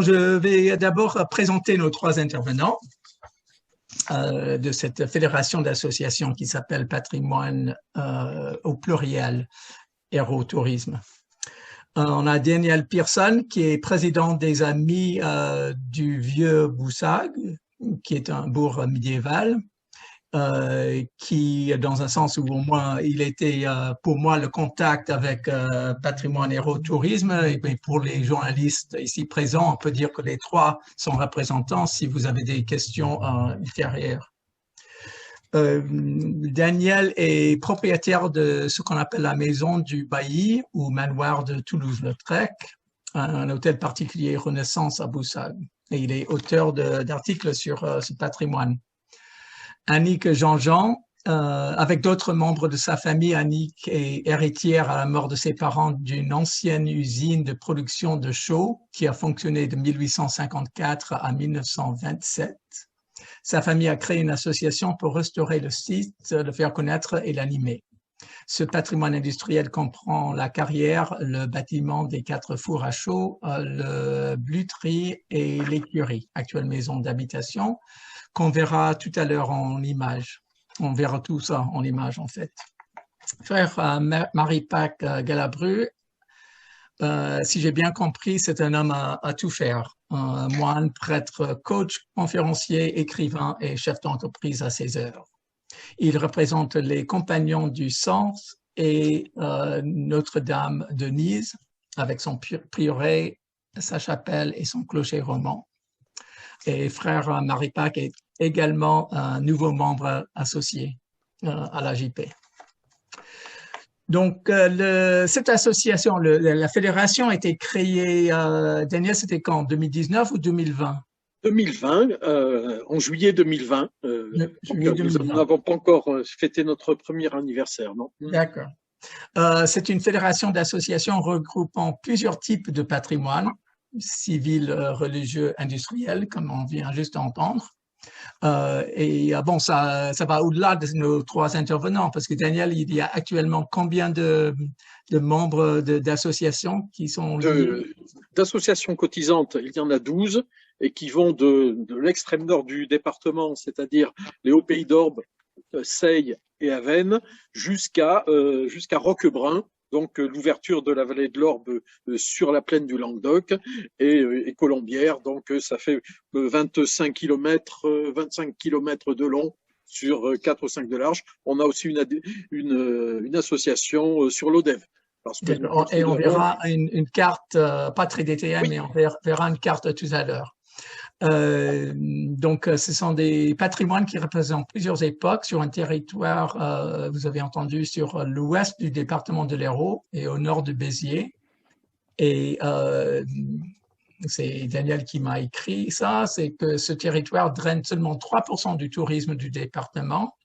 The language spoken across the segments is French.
Je vais d'abord présenter nos trois intervenants de cette fédération d'associations qui s'appelle Patrimoine au pluriel Aérotourisme. On a Daniel Pearson qui est président des Amis du Vieux Boussag, qui est un bourg médiéval. Qui, dans un sens où au moins il était pour moi le contact avec Patrimoine Aérotourisme, et pour les journalistes ici présents, on peut dire que les trois sont représentants si vous avez des questions ultérieures. Daniel est propriétaire de ce qu'on appelle la maison du Bailly ou manoir de Toulouse-Lautrec, un hôtel particulier Renaissance à Boussag. Et il est auteur d'articles sur ce patrimoine. Annick Jean-Jean, avec d'autres membres de sa famille, Annick est héritière à la mort de ses parents d'une ancienne usine de production de chaux qui a fonctionné de 1854 à 1927. Sa famille a créé une association pour restaurer le site, le faire connaître et l'animer. Ce patrimoine industriel comprend la carrière, le bâtiment des 4 fours à chaux, le blutterie et l'écurie, actuelle maison d'habitation, qu'on verra tout à l'heure en image. On verra tout ça en image, en fait. Frère Marie-Pac Galabru, si j'ai bien compris, c'est un homme à tout faire. Moine, prêtre, coach, conférencier, écrivain et chef d'entreprise à ses heures. Il représente les Compagnons du Sens et Notre-Dame de Nise, avec son prieuré, sa chapelle et son clocher roman. Et frère Marie-Pac est également un nouveau membre associé à la JP. Donc, cette association, la fédération a été créée, Daniel, c'était quand, 2019 ou 2020? 2020, en juillet 2020. Nous n'avons pas encore fêté notre premier anniversaire, non? D'accord. C'est une fédération d'associations regroupant plusieurs types de patrimoine, civil, religieux, industriel, comme on vient juste d'entendre. Bon, ça va au-delà de nos trois intervenants, parce que Daniel, il y a actuellement combien de membres d'associations qui sont liés? D'associations cotisantes, il y en a 12 et qui vont de l'extrême nord du département, c'est-à-dire les Hauts-Pays d'Orbe, Seille et Avesnes, jusqu'à Roquebrun, donc l'ouverture de la vallée de l'Orbe sur la plaine du Languedoc et Colombières, donc ça fait 25 km de long sur 4 ou 5 de large. On a aussi une association sur l'Odève. Et on verra une carte, pas très détaillée, oui, mais on verra une carte tout à l'heure. Donc, ce sont des patrimoines qui représentent plusieurs époques sur un territoire, vous avez entendu, sur l'ouest du département de l'Hérault et au nord de Béziers. Et c'est Daniel qui m'a écrit ça, c'est que ce territoire draine seulement 3% du tourisme du département.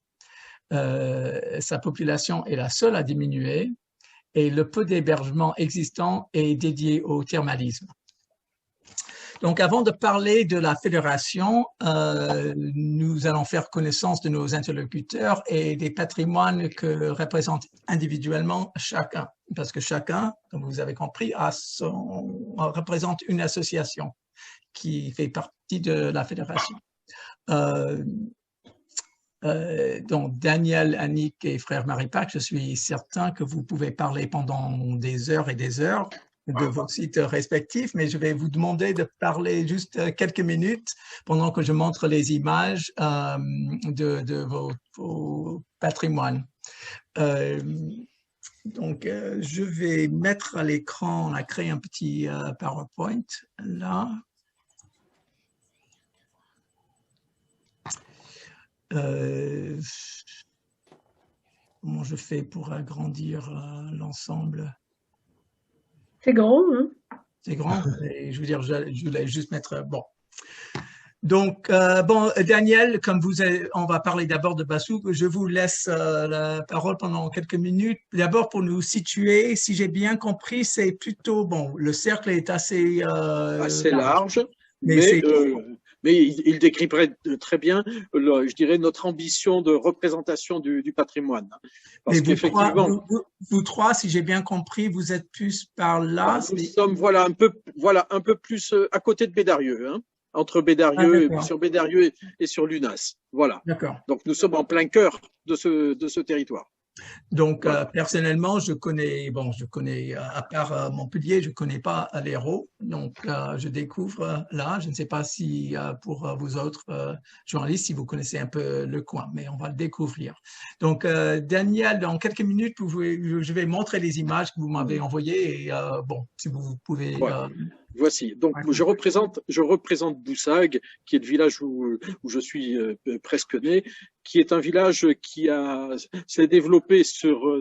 Sa population est la seule à diminuer et le peu d'hébergement existant est dédié au thermalisme. Donc, avant de parler de la fédération, nous allons faire connaissance de nos interlocuteurs et des patrimoines que représente individuellement chacun, parce que chacun, comme vous avez compris, représente une association qui fait partie de la fédération. Donc, Daniel, Annick et frère Marie-Pac, je suis certain que vous pouvez parler pendant des heures et des heures de vos sites respectifs, mais je vais vous demander de parler juste quelques minutes pendant que je montre les images de vos patrimoines. Donc, je vais mettre à l'écran, on a créé un petit PowerPoint là. Comment je fais pour agrandir l'ensemble? C'est grand, hein? C'est grand. Et je veux dire, je voulais juste mettre... Bon. Donc, bon, Daniel, comme on va parler d'abord de Bassouk, je vous laisse la parole pendant quelques minutes. D'abord, pour nous situer, si j'ai bien compris, c'est plutôt... Bon, le cercle est assez large, mais Mais il décrirait très bien, je dirais, notre ambition de représentation du patrimoine. Mais Parce qu'effectivement, vous trois, si j'ai bien compris, vous êtes plus par là. nous sommes un peu plus à côté de Bédarieux, hein, entre Ah, Bédarieux, d'accord, sur Bédarieux et sur Lunas. Voilà. d'accord. Donc nous sommes en plein cœur de ce territoire. Donc, Voilà. personnellement, je connais, à part Montpellier, je connais pas l'Hérault. Donc, je découvre là. Je ne sais pas si pour vous autres journalistes, si vous connaissez un peu le coin, mais on va le découvrir. Donc, Daniel, dans quelques minutes, je vais montrer les images que vous m'avez envoyées et bon, si vous pouvez. Voilà. Voici. Donc, je représente Boussag, qui est le village où je suis presque né, qui est un village qui s'est développé sur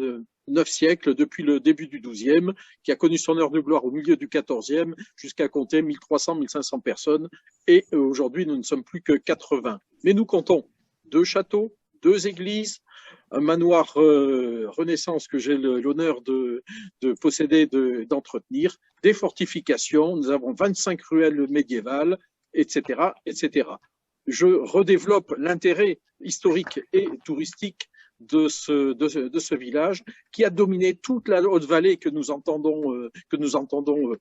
9 siècles, depuis le début du XIIe, qui a connu son heure de gloire au milieu du XIVe, jusqu'à compter 1300-1500 personnes. Et aujourd'hui, nous ne sommes plus que 80. Mais nous comptons 2 châteaux, 2 églises, un manoir Renaissance que j'ai l'honneur de posséder, d'entretenir, des fortifications, nous avons 25 ruelles médiévales, etc., etc. Je redéveloppe l'intérêt historique et touristique de ce village qui a dominé toute la Haute-Vallée que nous entendons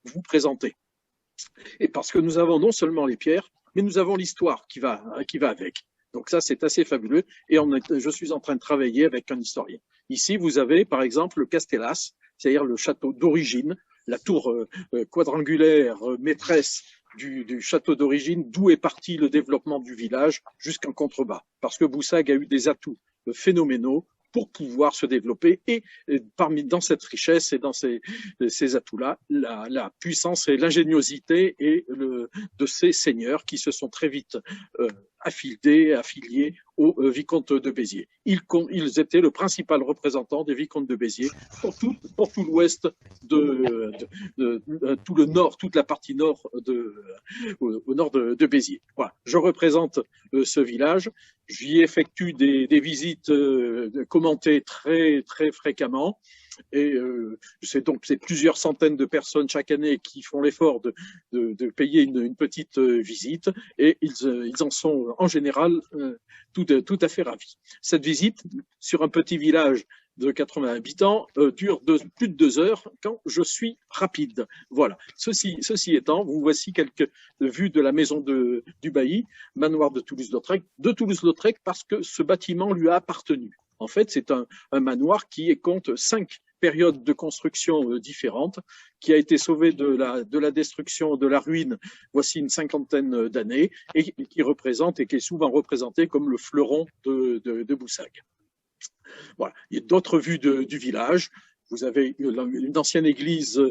vous présenter. Et parce que nous avons non seulement les pierres, mais nous avons l'histoire qui va avec. Donc ça, c'est assez fabuleux. Et je suis en train de travailler avec un historien. Ici, vous avez, par exemple, le Castellas, c'est-à-dire le château d'origine, la tour quadrangulaire maîtresse du château d'origine, d'où est parti le développement du village jusqu'en contrebas. Parce que Boussag a eu des atouts phénoménaux pour pouvoir se développer. Et dans cette richesse et dans ces atouts-là, la puissance et l'ingéniosité de ces seigneurs qui se sont très vite affiliés au vicomte de Béziers. Ils étaient le principal représentant des vicomtes de Béziers pour tout l'ouest tout le nord, toute la partie nord au nord de Béziers. Voilà. Je représente ce village. J'y effectue des visites commentées très, très fréquemment. Et c'est plusieurs centaines de personnes chaque année qui font l'effort de payer une petite visite, et ils en sont en général tout à fait ravis. Cette visite sur un petit village de 80 habitants dure plus de 2 heures quand je suis rapide. Voilà. Ceci étant, vous voici quelques vues de la maison du bailli, manoir de Toulouse-Lautrec, parce que ce bâtiment lui a appartenu. En fait, c'est un manoir qui compte 5 périodes de construction différentes, qui a été sauvé de la destruction, de la ruine, voici une 50aine d'années, et qui est souvent représenté comme le fleuron de Boussag. Voilà. Il y a d'autres vues du village. Vous avez une ancienne église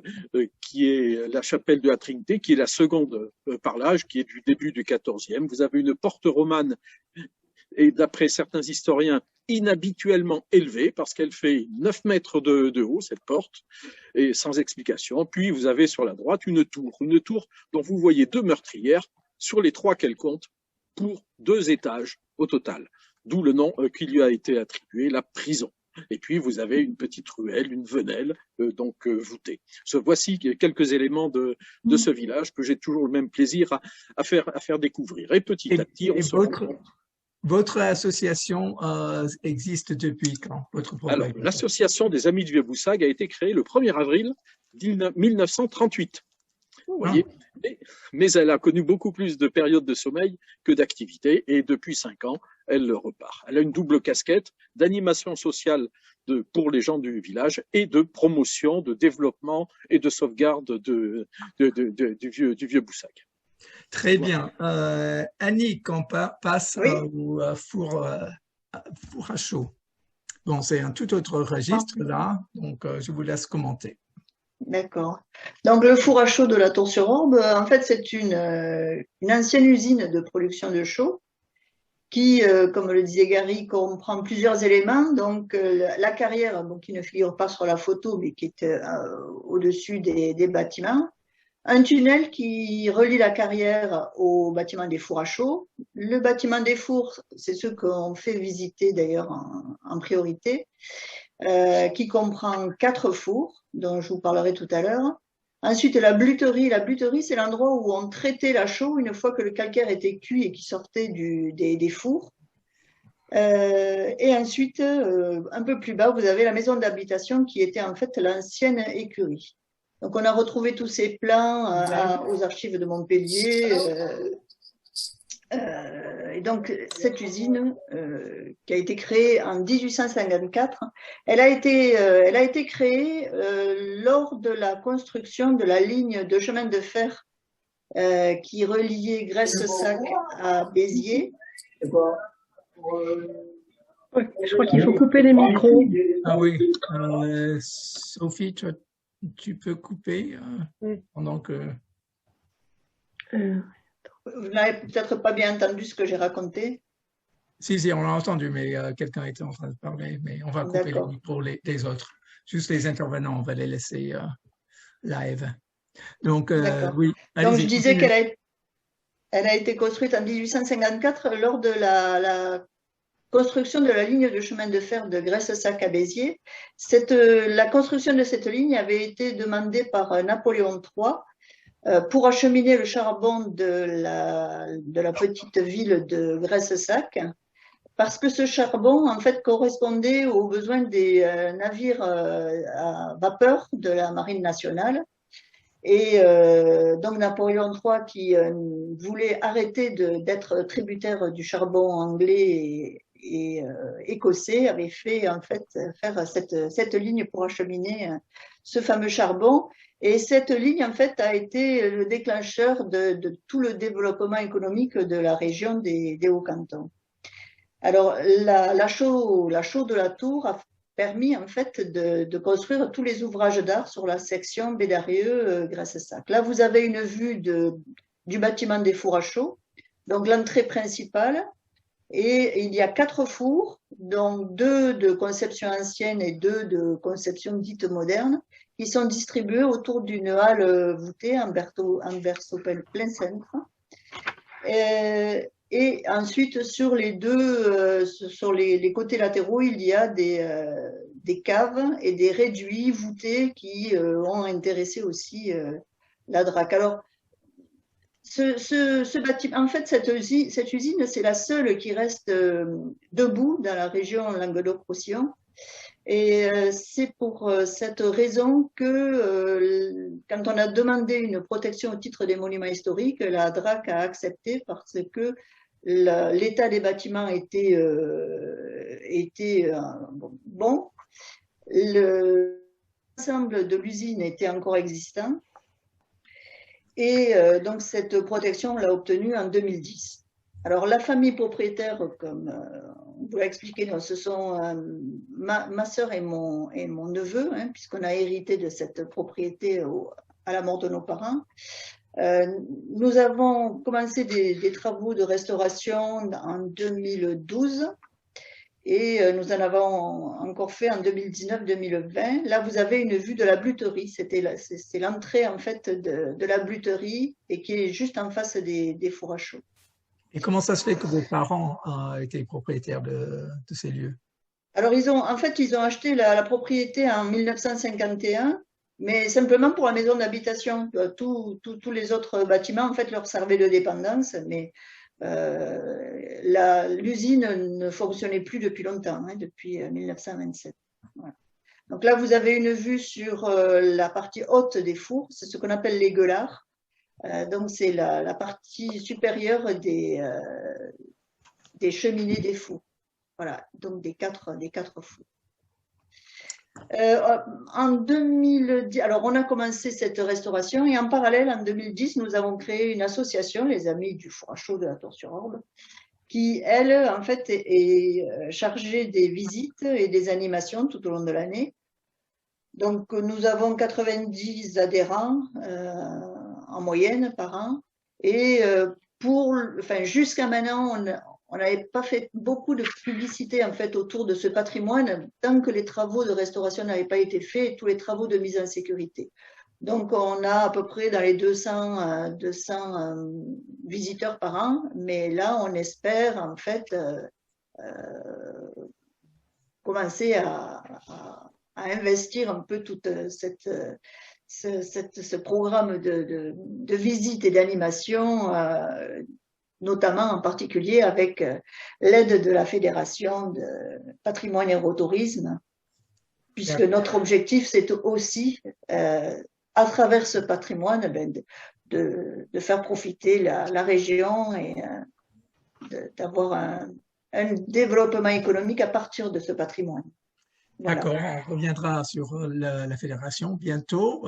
qui est la chapelle de la Trinité, qui est la seconde par l'âge, qui est du début du XIVe. Vous avez une porte romane, et d'après certains historiens, inhabituellement élevée, parce qu'elle fait 9 mètres de haut, cette porte, et sans explication. Puis vous avez sur la droite une tour dont vous voyez 2 meurtrières sur les 3 qu'elle compte, pour 2 étages au total, d'où le nom qui lui a été attribué, la prison. Et puis vous avez une petite ruelle, une venelle, voûtée. Voici quelques éléments de ce village que j'ai toujours le même plaisir à faire découvrir. Et petit à petit, on se rend compte. Votre association existe depuis quand? Alors, l'association des Amis du Vieux-Boussag a été créée le 1er avril 1938. Vous voyez, mais elle a connu beaucoup plus de périodes de sommeil que d'activité, et depuis 5 ans, elle repart. Elle a une double casquette d'animation sociale pour les gens du village, et de promotion, de développement et de sauvegarde du vieux Boussag. Très bien. Annick, on passe au four à chaud. Bon, c'est un tout autre registre là, donc je vous laisse commenter. D'accord. Donc le four à chaud de la Tour-sur-Orbe, en fait, c'est une ancienne usine de production de chaux qui, comme le disait Gary, comprend plusieurs éléments. Donc la carrière, qui ne figure pas sur la photo, mais qui est au-dessus des bâtiments. Un tunnel qui relie la carrière au bâtiment des fours à chaud. Le bâtiment des fours, c'est ce qu'on fait visiter d'ailleurs en priorité, qui comprend 4 fours, dont je vous parlerai tout à l'heure. Ensuite, la bluterie. La bluterie, c'est l'endroit où on traitait la chaux une fois que le calcaire était cuit et qui sortait des fours. Et ensuite, un peu plus bas, vous avez la maison d'habitation qui était en fait l'ancienne écurie. Donc, on a retrouvé tous ces plans aux archives de Montpellier. Et donc, cette usine qui a été créée en 1854, elle a été créée lors de la construction de la ligne de chemin de fer qui reliait Graisse-Sac à Béziers. Ouais, je crois qu'il faut couper les micros. Ah oui, Sophie, tu peux couper pendant que… Vous n'avez peut-être pas bien entendu ce que j'ai raconté. Si, on l'a entendu, mais quelqu'un était en train de parler, mais on va couper les micros des autres. Juste les intervenants, on va les laisser live. Donc, oui. Donc, je disais qu'elle a été construite en 1854 lors de la construction de la ligne de chemin de fer de Graisse-Sac à Béziers. La construction de cette ligne avait été demandée par Napoléon III pour acheminer le charbon de la petite ville de Graisse-Sac, parce que ce charbon, en fait, correspondait aux besoins des navires à vapeur de la Marine nationale. Et donc Napoléon III, qui voulait arrêter d'être tributaire du charbon anglais et écossais, avait fait en fait faire cette ligne pour acheminer ce fameux charbon. Et cette ligne, en fait, a été le déclencheur de tout le développement économique de la région des Hauts-Cantons. Alors, la chaux de la Tour a permis, en fait, de construire tous les ouvrages d'art sur la section Bédarieux-Graisse-Sac. Là, vous avez une vue du bâtiment des fours à chaux, donc l'entrée principale. Et il y a 4 fours, dont 2 de conception ancienne et 2 de conception dite moderne, qui sont distribués autour d'une halle voûtée en berceau plein cintre. Et ensuite, sur les sur les côtés latéraux, il y a des caves et des réduits voûtés qui ont intéressé aussi la DRAC. Alors, ce bâtiment, en fait, cette usine, c'est la seule qui reste debout dans la région Languedoc-Roussillon. Et c'est pour cette raison que quand on a demandé une protection au titre des monuments historiques, la DRAC a accepté parce que l'état des bâtiments était bon. L'ensemble de l'usine était encore existant. Et donc, cette protection, on l'a obtenue en 2010. Alors, la famille propriétaire, comme on vous l'a expliqué, ce sont ma sœur et mon neveu, hein, puisqu'on a hérité de cette propriété à la mort de nos parents. Nous avons commencé des travaux de restauration en 2012 et nous en avons encore fait en 2019-2020. Là, vous avez une vue de la bluterie. C'est l'entrée en fait de la bluterie et qui est juste en face des fours à chaux. Et comment ça se fait que vos parents étaient propriétaires de ces lieux? Alors, ils ont acheté la propriété en 1951, mais simplement pour la maison d'habitation. Tous les autres bâtiments, en fait, leur servaient de dépendance, mais l'usine ne fonctionnait plus depuis longtemps, hein, depuis 1927. Voilà. Donc là, vous avez une vue sur la partie haute des fours, c'est ce qu'on appelle les gueulards. Donc, c'est la partie supérieure des cheminées des fours. Voilà, donc des quatre fours. En 2010, alors on a commencé cette restauration et en parallèle, en 2010, nous avons créé une association, les Amis du four à chaux de la Tour-sur-Orbe, qui, elle, en fait, est chargée des visites et des animations tout au long de l'année. Donc, nous avons 90 adhérents en moyenne par an. Et jusqu'à maintenant, on n'avait pas fait beaucoup de publicité en fait autour de ce patrimoine tant que les travaux de restauration n'avaient pas été faits et tous les travaux de mise en sécurité. Donc, on a à peu près dans les 200 visiteurs par an, mais là, on espère en fait commencer à investir un peu toute ce programme de visite et d'animation, notamment en particulier avec l'aide de la Fédération de patrimoine et aérotourisme, puisque notre objectif, c'est aussi, à travers ce patrimoine, de faire profiter la région et d'avoir un développement économique à partir de ce patrimoine. Voilà. D'accord, on reviendra sur la fédération bientôt.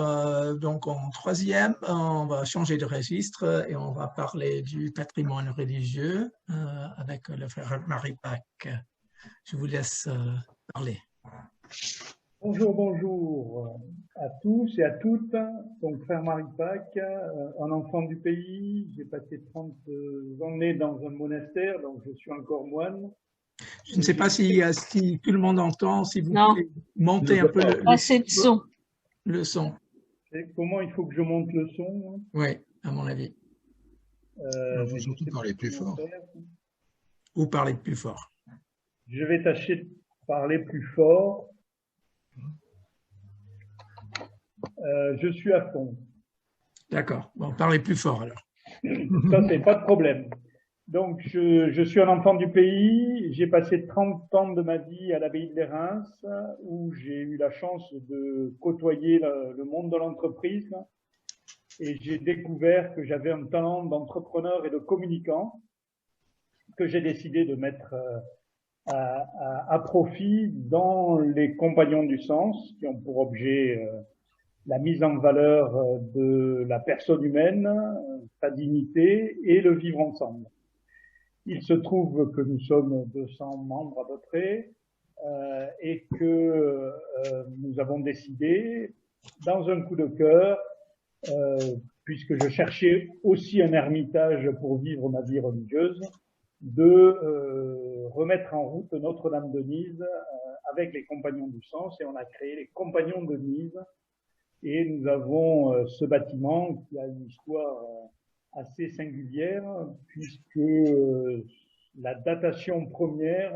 Donc en troisième, on va changer de registre et on va parler du patrimoine religieux avec le frère Maripac. Je vous laisse parler. Bonjour, bonjour à tous et à toutes. Donc, frère Maripac, un enfant du pays. J'ai passé 30 années dans un monastère, donc je suis encore moine. Je ne sais pas si tout le monde entend, si vous Non. pouvez monter un peu le son. Comment il faut que je monte le son? Oui, à mon avis. Vous surtout parler plus fort. Ou parler plus fort. Je vais tâcher de parler plus fort. Je suis à fond. D'accord. Bon, parlez plus fort alors. Ça, c'est pas de problème. Donc, je suis un enfant du pays. J'ai passé 30 ans de ma vie à l'abbaye de Les Reims, où j'ai eu la chance de côtoyer le monde de l'entreprise. Et j'ai découvert que j'avais un talent d'entrepreneur et de communicant que j'ai décidé de mettre à profit dans les Compagnons du Sens, qui ont pour objet la mise en valeur de la personne humaine, sa dignité et le vivre ensemble. Il se trouve que nous sommes 200 membres à peu près et que nous avons décidé, dans un coup de cœur, puisque je cherchais aussi un ermitage pour vivre ma vie religieuse, de remettre en route Notre-Dame-de-Nise avec les Compagnons du Sens, et on a créé les Compagnons de Nise. Et nous avons ce bâtiment qui a une histoire assez singulière, puisque la datation première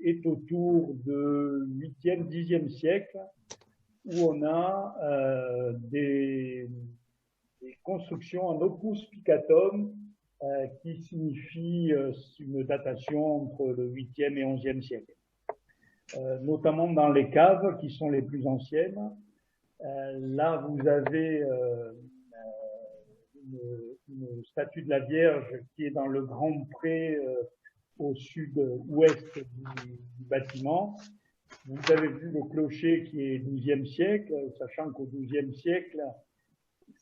est autour de 8e, 10e siècle, où on a des constructions en opus picatum, qui signifie une datation entre le 8e et 11e siècle. Notamment dans les caves, qui sont les plus anciennes. Là, vous avez une statue de la Vierge qui est dans le grand pré au sud-ouest du bâtiment. Vous avez vu le clocher qui est 12e siècle, sachant qu'au 12e siècle,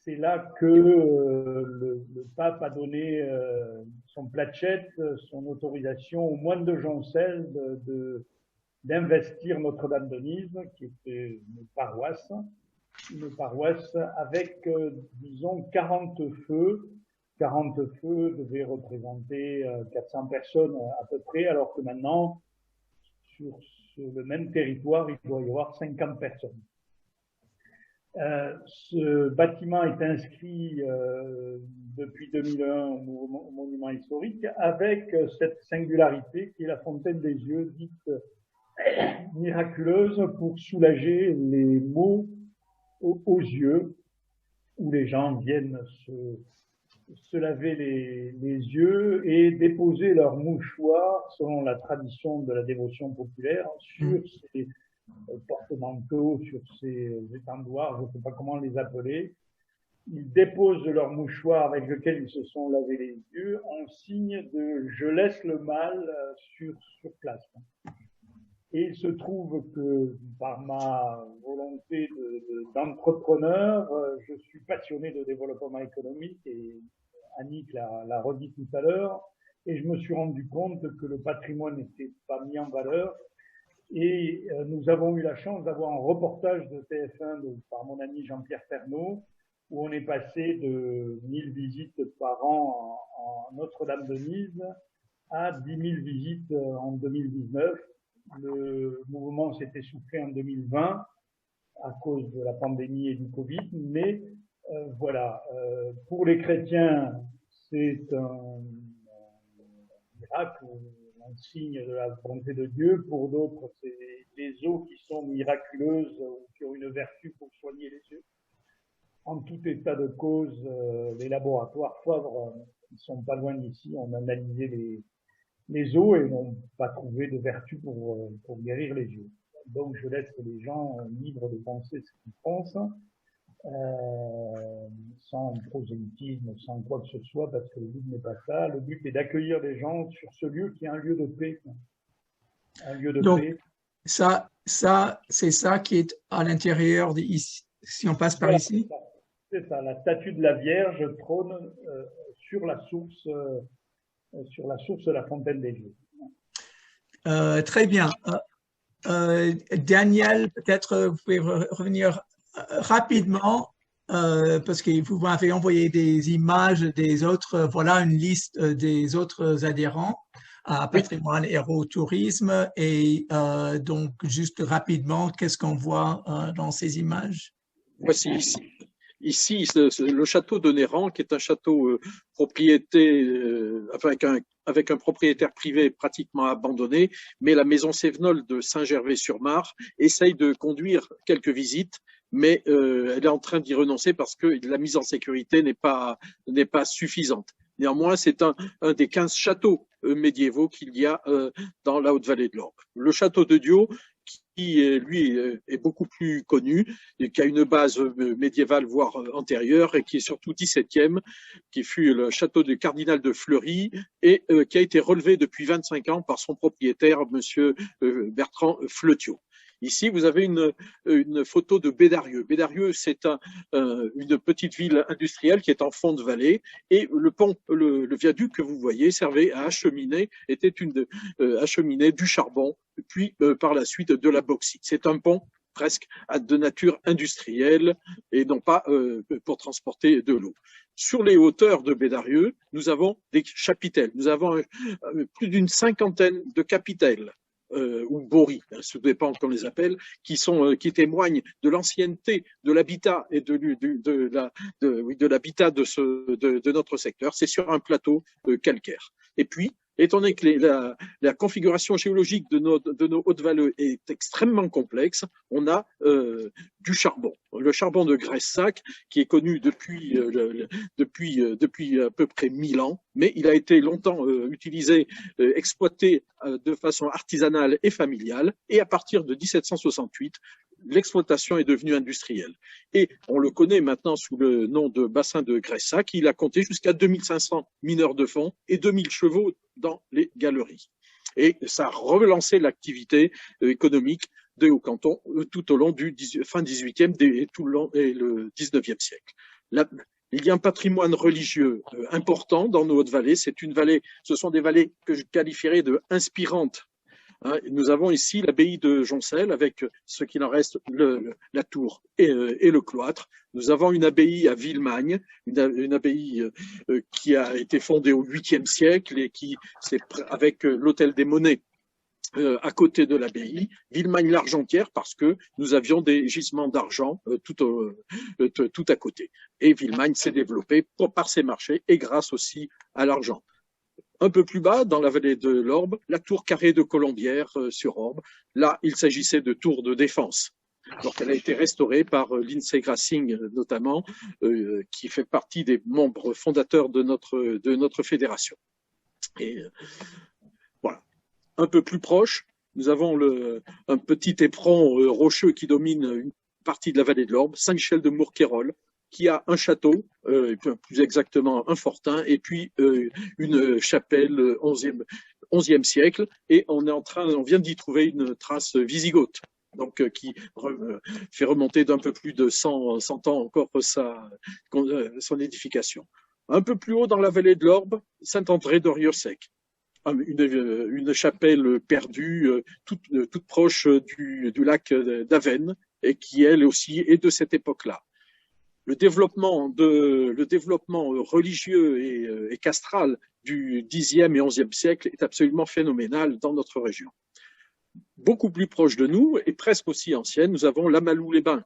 c'est là que le pape a donné son placet, son autorisation au moine de Joncel d'investir Notre-Dame-de-Nise, qui était une paroisse avec, disons, 40 feux. 40 feux devaient représenter 400 personnes à peu près, alors que maintenant, sur le même territoire, il doit y avoir 50 personnes. Ce bâtiment est inscrit depuis 2001 au monument historique, avec cette singularité qui est la fontaine des yeux, dite miraculeuse pour soulager les maux aux yeux, où les gens viennent se laver les yeux et déposer leurs mouchoirs, selon la tradition de la dévotion populaire, sur ces porte-manteaux, sur ces étendoirs, je ne sais pas comment les appeler. Ils déposent leurs mouchoirs avec lesquels ils se sont lavés les yeux en signe de « je laisse le mal sur place ». Et il se trouve que par ma volonté d'entrepreneur, je suis passionné de développement économique, et Annick l'a redit tout à l'heure, et je me suis rendu compte que le patrimoine n'était pas mis en valeur. Et nous avons eu la chance d'avoir un reportage de TF1 par mon ami Jean-Pierre Pernaut, où on est passé de 1000 visites par an en Notre-Dame-de-Nise à 10 000 visites en 2019. Le mouvement s'est essoufflé en 2020 à cause de la pandémie et du Covid, mais pour les chrétiens, c'est miracle, un signe de la volonté de Dieu. Pour d'autres, c'est des eaux qui sont miraculeuses ou qui ont une vertu pour soigner les yeux. En tout état de cause, les laboratoires Favre, qui sont pas loin d'ici, ont analysé les eaux et n'ont pas trouvé de vertu pour guérir les yeux. Donc, je laisse les gens libres de penser ce qu'ils pensent, sans prosélytisme, sans quoi que ce soit, parce que le but n'est pas ça. Le but est d'accueillir les gens sur ce lieu qui est un lieu de paix. Un lieu de Donc, paix. c'est ça qui est à l'intérieur ici. Si on passe par ici. C'est ça. La statue de la Vierge trône sur la source de la fontaine des dieux. Très bien. Daniel, peut-être vous pouvez revenir rapidement parce que vous m'avez envoyé des images des autres. Voilà une liste des autres adhérents à Patrimoine Héros Tourisme. Et donc, juste rapidement, qu'est-ce qu'on voit dans ces images? Voici ici. Ici, le château de Néran, qui est un château propriété avec un propriétaire privé pratiquement abandonné, mais la maison Sévenol de Saint-Gervais-sur-Marne essaye de conduire quelques visites, mais elle est en train d'y renoncer parce que la mise en sécurité n'est pas suffisante. Néanmoins, c'est un des 15 châteaux médiévaux qu'il y a dans la Haute-Vallée de l'Orbe. Le château de Diot, qui lui est beaucoup plus connu, et qui a une base médiévale voire antérieure et qui est surtout 17e, qui fut le château du cardinal de Fleury et qui a été relevé depuis 25 ans par son propriétaire, monsieur Bertrand Fleutiot. Ici, vous avez une photo de Bédarieux. Bédarieux, c'est une petite ville industrielle qui est en fond de vallée et le pont, le viaduc que vous voyez servait à acheminer, était acheminer du charbon, puis par la suite de la bauxite. C'est un pont presque de nature industrielle et non pas pour transporter de l'eau. Sur les hauteurs de Bédarieux, nous avons des chapitelles. Nous avons plus d'une cinquantaine de capitelles. Ou boris, ça dépend qu'on les appelle, qui témoignent de l'ancienneté de l'habitat et de l'habitat de notre secteur. C'est sur un plateau calcaire. Et puis, étant donné que la configuration géologique de nos hautes-vallées est extrêmement complexe, on a du charbon. Le charbon de Graissac, qui est connu depuis à peu près 1000 ans, mais il a été longtemps utilisé, exploité de façon artisanale et familiale, et à partir de 1768, l'exploitation est devenue industrielle. Et on le connaît maintenant sous le nom de bassin de Graissac. Il a compté jusqu'à 2500 mineurs de fond et 2000 chevaux dans les galeries. Et ça a relancé l'activité économique de Haut-Canton tout au long du fin 18e et le 19e siècle. Il y a un patrimoine religieux important dans nos Hautes-Vallées. Ce sont des vallées que je qualifierais de inspirantes. Nous avons ici l'abbaye de Joncel avec ce qu'il en reste, la tour et le cloître. Nous avons une abbaye à Villemagne, une abbaye qui a été fondée au 8e siècle et qui, c'est avec l'hôtel des Monnaies à côté de l'abbaye, Villemagne-l'Argentière, parce que nous avions des gisements d'argent tout à côté. Et Villemagne s'est développée par ses marchés et grâce aussi à l'argent. Un peu plus bas, dans la vallée de l'Orbe, la tour carrée de Colombière sur Orbe. Là, il s'agissait de tour de défense. Donc, elle a été restaurée par Lindsay Grasing, notamment, qui fait partie des membres fondateurs de notre fédération. Et voilà. Un peu plus proche, nous avons un petit éperon rocheux qui domine une partie de la vallée de l'Orbe, Saint-Michel de Mourquérolles, qui a un château, plus exactement un fortin, et puis une chapelle 11e siècle, et on vient d'y trouver une trace wisigothe, donc qui fait remonter d'un peu plus de 100 ans encore son édification. Un peu plus haut dans la vallée de l'Orbe, Saint-André d'Oriosec, une chapelle perdue, toute proche du lac d'Avesnes, et qui elle aussi est de cette époque-là. Le développement religieux et castral du Xe et XIe siècle est absolument phénoménal dans notre région. Beaucoup plus proche de nous et presque aussi ancienne, nous avons Lamalou-les-Bains,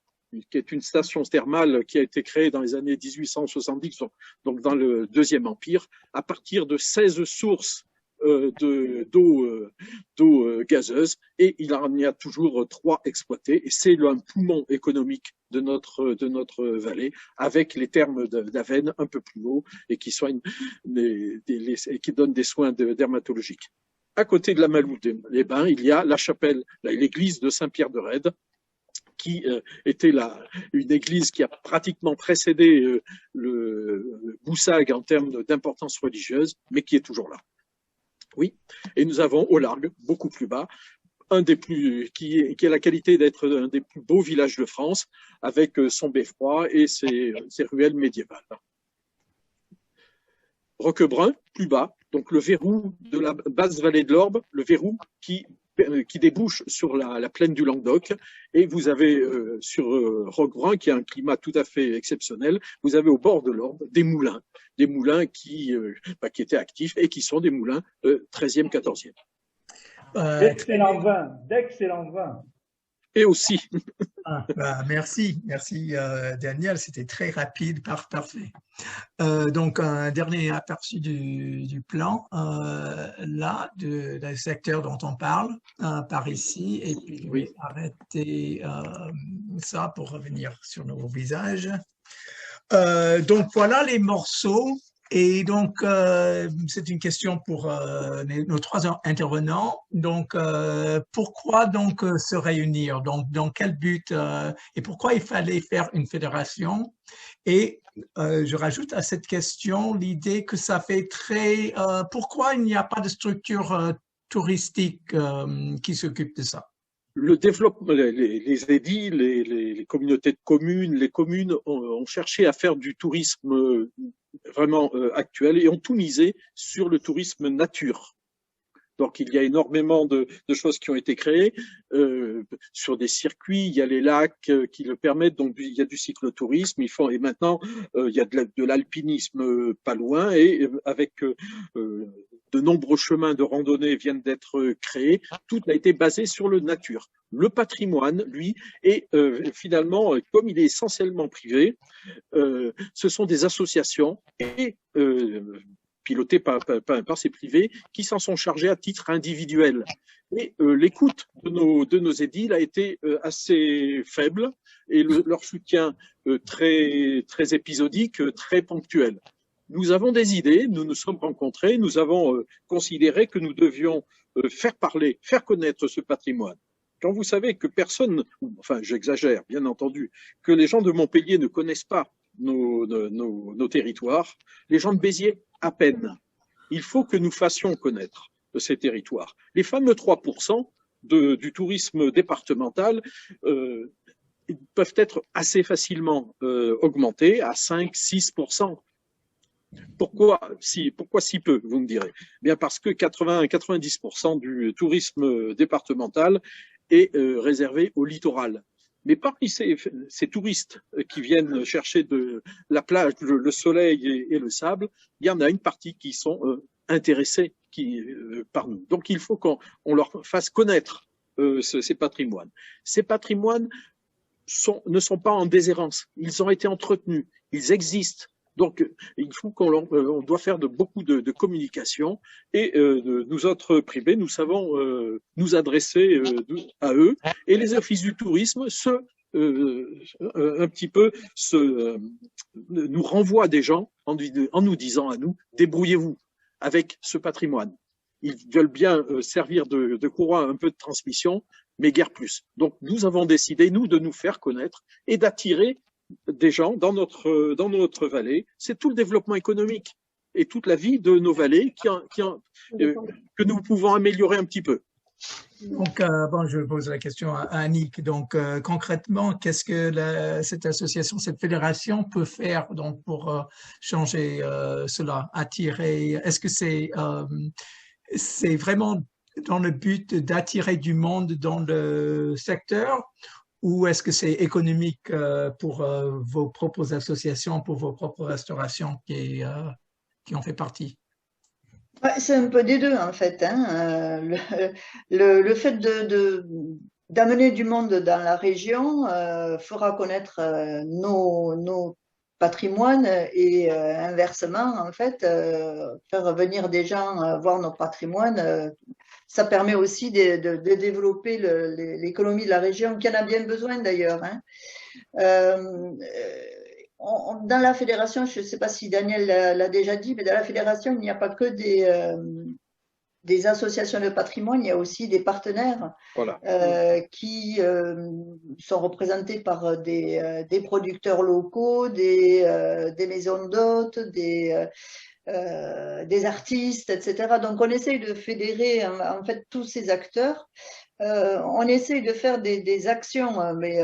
qui est une station thermale qui a été créée dans les années 1870, donc dans le Deuxième Empire, à partir de 16 sources d'eau gazeuse, et il y a toujours 3 exploités, et c'est un poumon économique de notre vallée, avec les thermes d'Avesnes un peu plus haut, et qui donnent des soins dermatologiques. À côté de la Malou-les Bains, il y a la chapelle, l'église de Saint-Pierre-de-Rède, qui était une église qui a pratiquement précédé le Boussac en termes d'importance religieuse, mais qui est toujours là. Oui. Et nous avons au large, beaucoup plus bas, qui a la qualité d'être un des plus beaux villages de France, avec son beffroi et ses ruelles médiévales. Roquebrun, plus bas, donc le verrou de la basse vallée de l'Orbe, le verrou qui débouche sur la plaine du Languedoc, et vous avez sur Roquebrun, qui a un climat tout à fait exceptionnel, vous avez au bord de l'Orbe des moulins qui étaient actifs et qui sont des moulins 13e, 14e. D'excellents vins. Et aussi. Merci, Daniel, c'était très rapide, parfait. Donc, un dernier aperçu du plan, là, du secteur dont on parle, par ici, et puis je vais arrêter ça pour revenir sur nos visages. Donc, voilà les morceaux. Et donc, c'est une question pour nos 3 intervenants. Donc, pourquoi donc se réunir? Donc, dans quel but et pourquoi il fallait faire une fédération? Et je rajoute à cette question l'idée que ça fait très... pourquoi il n'y a pas de structure touristique qui s'occupe de ça? Le développement, les édits, les communautés de communes, les communes ont cherché à faire du tourisme vraiment actuel et ont tout misé sur le tourisme nature. Donc il y a énormément de choses qui ont été créées sur des circuits. Il y a les lacs qui le permettent, donc il y a du cyclotourisme. Et maintenant il y a de l'alpinisme pas loin, et avec de nombreux chemins de randonnée viennent d'être créés. Tout a été basé sur le nature. Le patrimoine, lui, est finalement, comme il est essentiellement privé, ce sont des associations et pilotées par ces privés qui s'en sont chargés à titre individuel. Et l'écoute de nos édiles a été assez faible, et leur soutien très épisodique, très ponctuel. Nous avons des idées, nous nous sommes rencontrés, nous avons considéré que nous devions faire connaître ce patrimoine. Quand vous savez que personne, enfin j'exagère bien entendu, que les gens de Montpellier ne connaissent pas nos territoires, les gens de Béziers à peine. Il faut que nous fassions connaître ces territoires. Les fameux 3% du tourisme départemental peuvent être assez facilement augmentés à 5-6%. Pourquoi si peu, vous me direz? Bien parce que 80-90% du tourisme départemental est réservé au littoral. Mais parmi ces touristes qui viennent chercher de la plage, le soleil et le sable, il y en a une partie qui sont intéressés par nous. Donc il faut qu'on leur fasse connaître ces patrimoines. Ces patrimoines ne sont pas en déshérence. Ils ont été entretenus, ils existent. Donc, il faut on doit faire beaucoup de communication, et nous autres privés, nous savons nous adresser à eux, et les offices du tourisme un petit peu nous renvoient des gens en nous disant à nous, débrouillez-vous avec ce patrimoine. Ils veulent bien servir de courroie un peu de transmission, mais guère plus. Donc, nous avons décidé, nous, de nous faire connaître et d'attirer des gens dans notre vallée. C'est tout le développement économique et toute la vie de nos vallées que nous pouvons améliorer un petit peu. Donc, je pose la question à Annick. Donc, concrètement, qu'est-ce que cette association, cette fédération peut faire donc pour changer cela, attirer? Est-ce que c'est vraiment dans le but d'attirer du monde dans le secteur? Ou est-ce que c'est économique pour vos propres associations, pour vos propres restaurations qui en fait partie? Ouais, c'est un peu des deux en fait. Le fait d'amener du monde dans la région fera connaître nos patrimoine et inversement, en fait, faire venir des gens voir notre patrimoine, ça permet aussi de développer l'économie de la région, qui en a bien besoin d'ailleurs. Hein. Dans la fédération, je ne sais pas si Daniel l'a déjà dit, mais dans la fédération, il n'y a pas que des associations de patrimoine, il y a aussi des partenaires qui sont représentés par des producteurs locaux, des maisons d'hôtes, des artistes, etc. Donc on essaye de fédérer en fait tous ces acteurs. On essaye de faire des actions, mais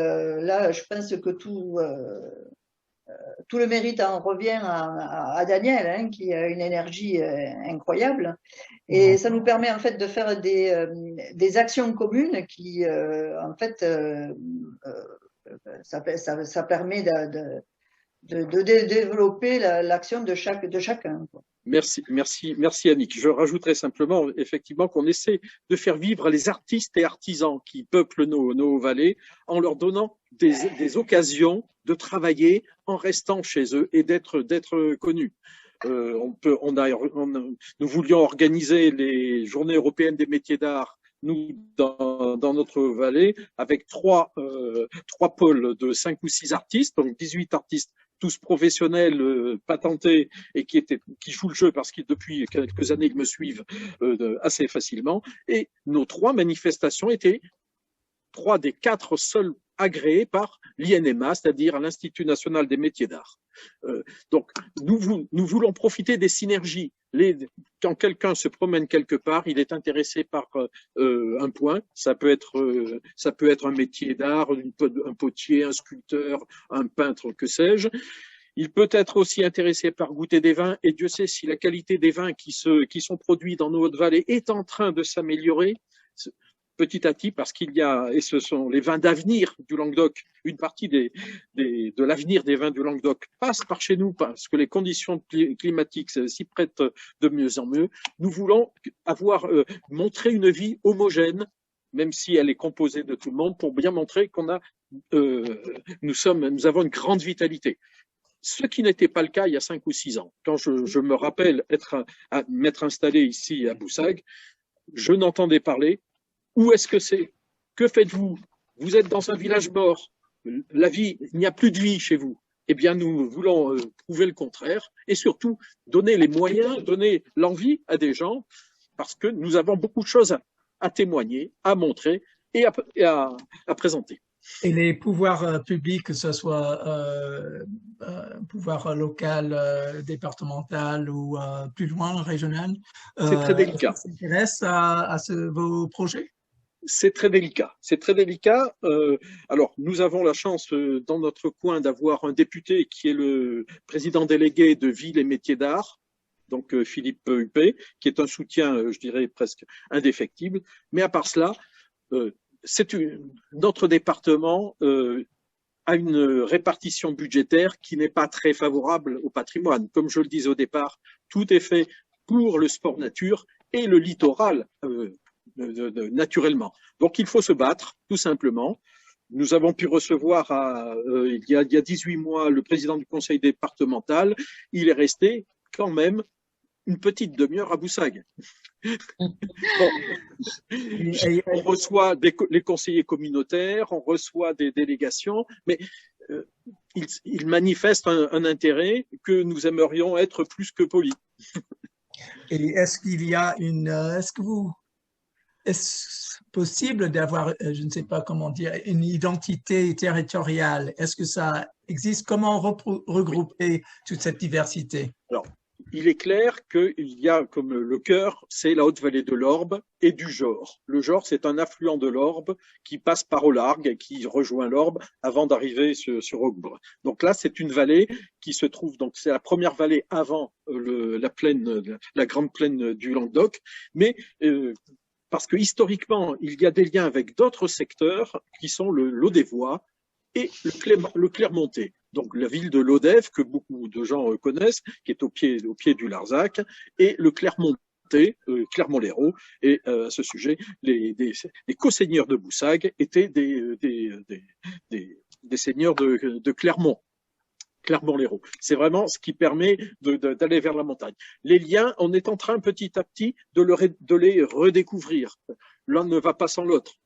là je pense que tout le mérite en revient à Daniel, hein, qui a une énergie incroyable. Et ça nous permet en fait de faire des actions communes qui, en fait, ça permet de développer l'action de chacun. Quoi. Merci Annick. Je rajouterai simplement effectivement qu'on essaie de faire vivre les artistes et artisans qui peuplent nos vallées en leur donnant des occasions de travailler en restant chez eux et d'être connus. Nous voulions organiser les Journées européennes des métiers d'art, nous, dans notre vallée, avec trois pôles de 5 ou 6 artistes, donc 18 artistes, tous professionnels, patentés et qui jouent le jeu parce que depuis quelques années, ils me suivent assez facilement. Et nos 3 manifestations étaient 3 des 4 seuls agréés par l'INMA, c'est-à-dire l'Institut national des métiers d'art. Donc, nous voulons profiter des synergies. Quand quelqu'un se promène quelque part, il est intéressé par un point. Ça peut être un métier d'art, un potier, un sculpteur, un peintre, que sais-je. Il peut être aussi intéressé par goûter des vins. Et Dieu sait si la qualité des vins qui sont produits dans nos Hautes-Vallées est en train de s'améliorer. Petit à petit, parce qu'il y a, et ce sont les vins d'avenir du Languedoc, une partie de l'avenir des vins du Languedoc passe par chez nous, parce que les conditions climatiques s'y prêtent de mieux en mieux. Nous voulons montrer une vie homogène, même si elle est composée de tout le monde, pour bien montrer qu'on a, nous avons une grande vitalité. Ce qui n'était pas le cas il y a 5 ou 6 ans. Quand je me rappelle m'être installé ici à Boussagues, je n'entendais parler. Où est-ce que c'est? Que faites-vous? Vous êtes dans un village mort. La vie, il n'y a plus de vie chez vous. Eh bien, nous voulons prouver le contraire et surtout donner les moyens, donner l'envie à des gens parce que nous avons beaucoup de choses à témoigner, à montrer et à présenter. Et les pouvoirs publics, que ce soit pouvoir local, départemental ou plus loin, régional, c'est très délicat. S'intéressent à vos projets? C'est très délicat. C'est très délicat. Alors, nous avons la chance dans notre coin d'avoir un député qui est le président délégué de Ville et Métiers d'Art, donc Philippe Huppé, qui est un soutien, je dirais, presque indéfectible. Mais à part cela, notre département a une répartition budgétaire qui n'est pas très favorable au patrimoine. Comme je le disais au départ, tout est fait pour le sport nature et le littoral naturellement. Donc il faut se battre, tout simplement. Nous avons pu recevoir il y a 18 mois le président du conseil départemental. Il est resté quand même une petite demi-heure à Boussagues. Bon. On reçoit les conseillers communautaires, on reçoit des délégations, mais ils manifestent un intérêt que nous aimerions être plus que polis. Et est-ce possible d'avoir, je ne sais pas comment dire, une identité territoriale? Est-ce que ça existe? Comment regrouper toute cette diversité? Alors, il est clair qu'il y a comme le cœur, c'est la Haute-Vallée de l'Orbe et du Jord. Le Jord, c'est un affluent de l'Orbe qui passe par Aulargues et qui rejoint l'Orbe avant d'arriver sur Augbre. Donc là, c'est une vallée qui se trouve, donc c'est la première vallée avant la grande plaine du Languedoc, mais parce que historiquement, il y a des liens avec d'autres secteurs qui sont le Lodévois et le Clermontais. Donc la ville de Lodève, que beaucoup de gens connaissent, qui est au pied du Larzac, et le Clermontais, Clermont-Lérault. Et à ce sujet, les co-seigneurs de Boussagues étaient des seigneurs de Clermont. Clermont-Lérault. C'est vraiment ce qui permet d'aller vers la montagne. Les liens, on est en train petit à petit de les redécouvrir. L'un ne va pas sans l'autre,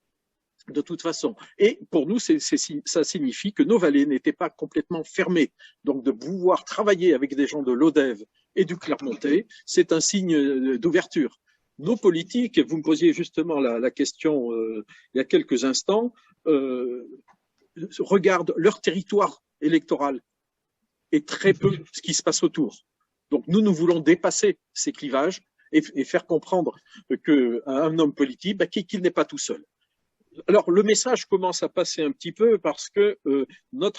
de toute façon. Et pour nous, ça signifie que nos vallées n'étaient pas complètement fermées. Donc de pouvoir travailler avec des gens de l'Odève et du Clermontais, c'est un signe d'ouverture. Nos politiques, vous me posiez justement la question il y a quelques instants, regardent leur territoire électoral et très peu ce qui se passe autour. Donc nous voulons dépasser ces clivages et faire comprendre qu'un homme politique, qu'il n'est pas tout seul. Alors le message commence à passer un petit peu parce que nos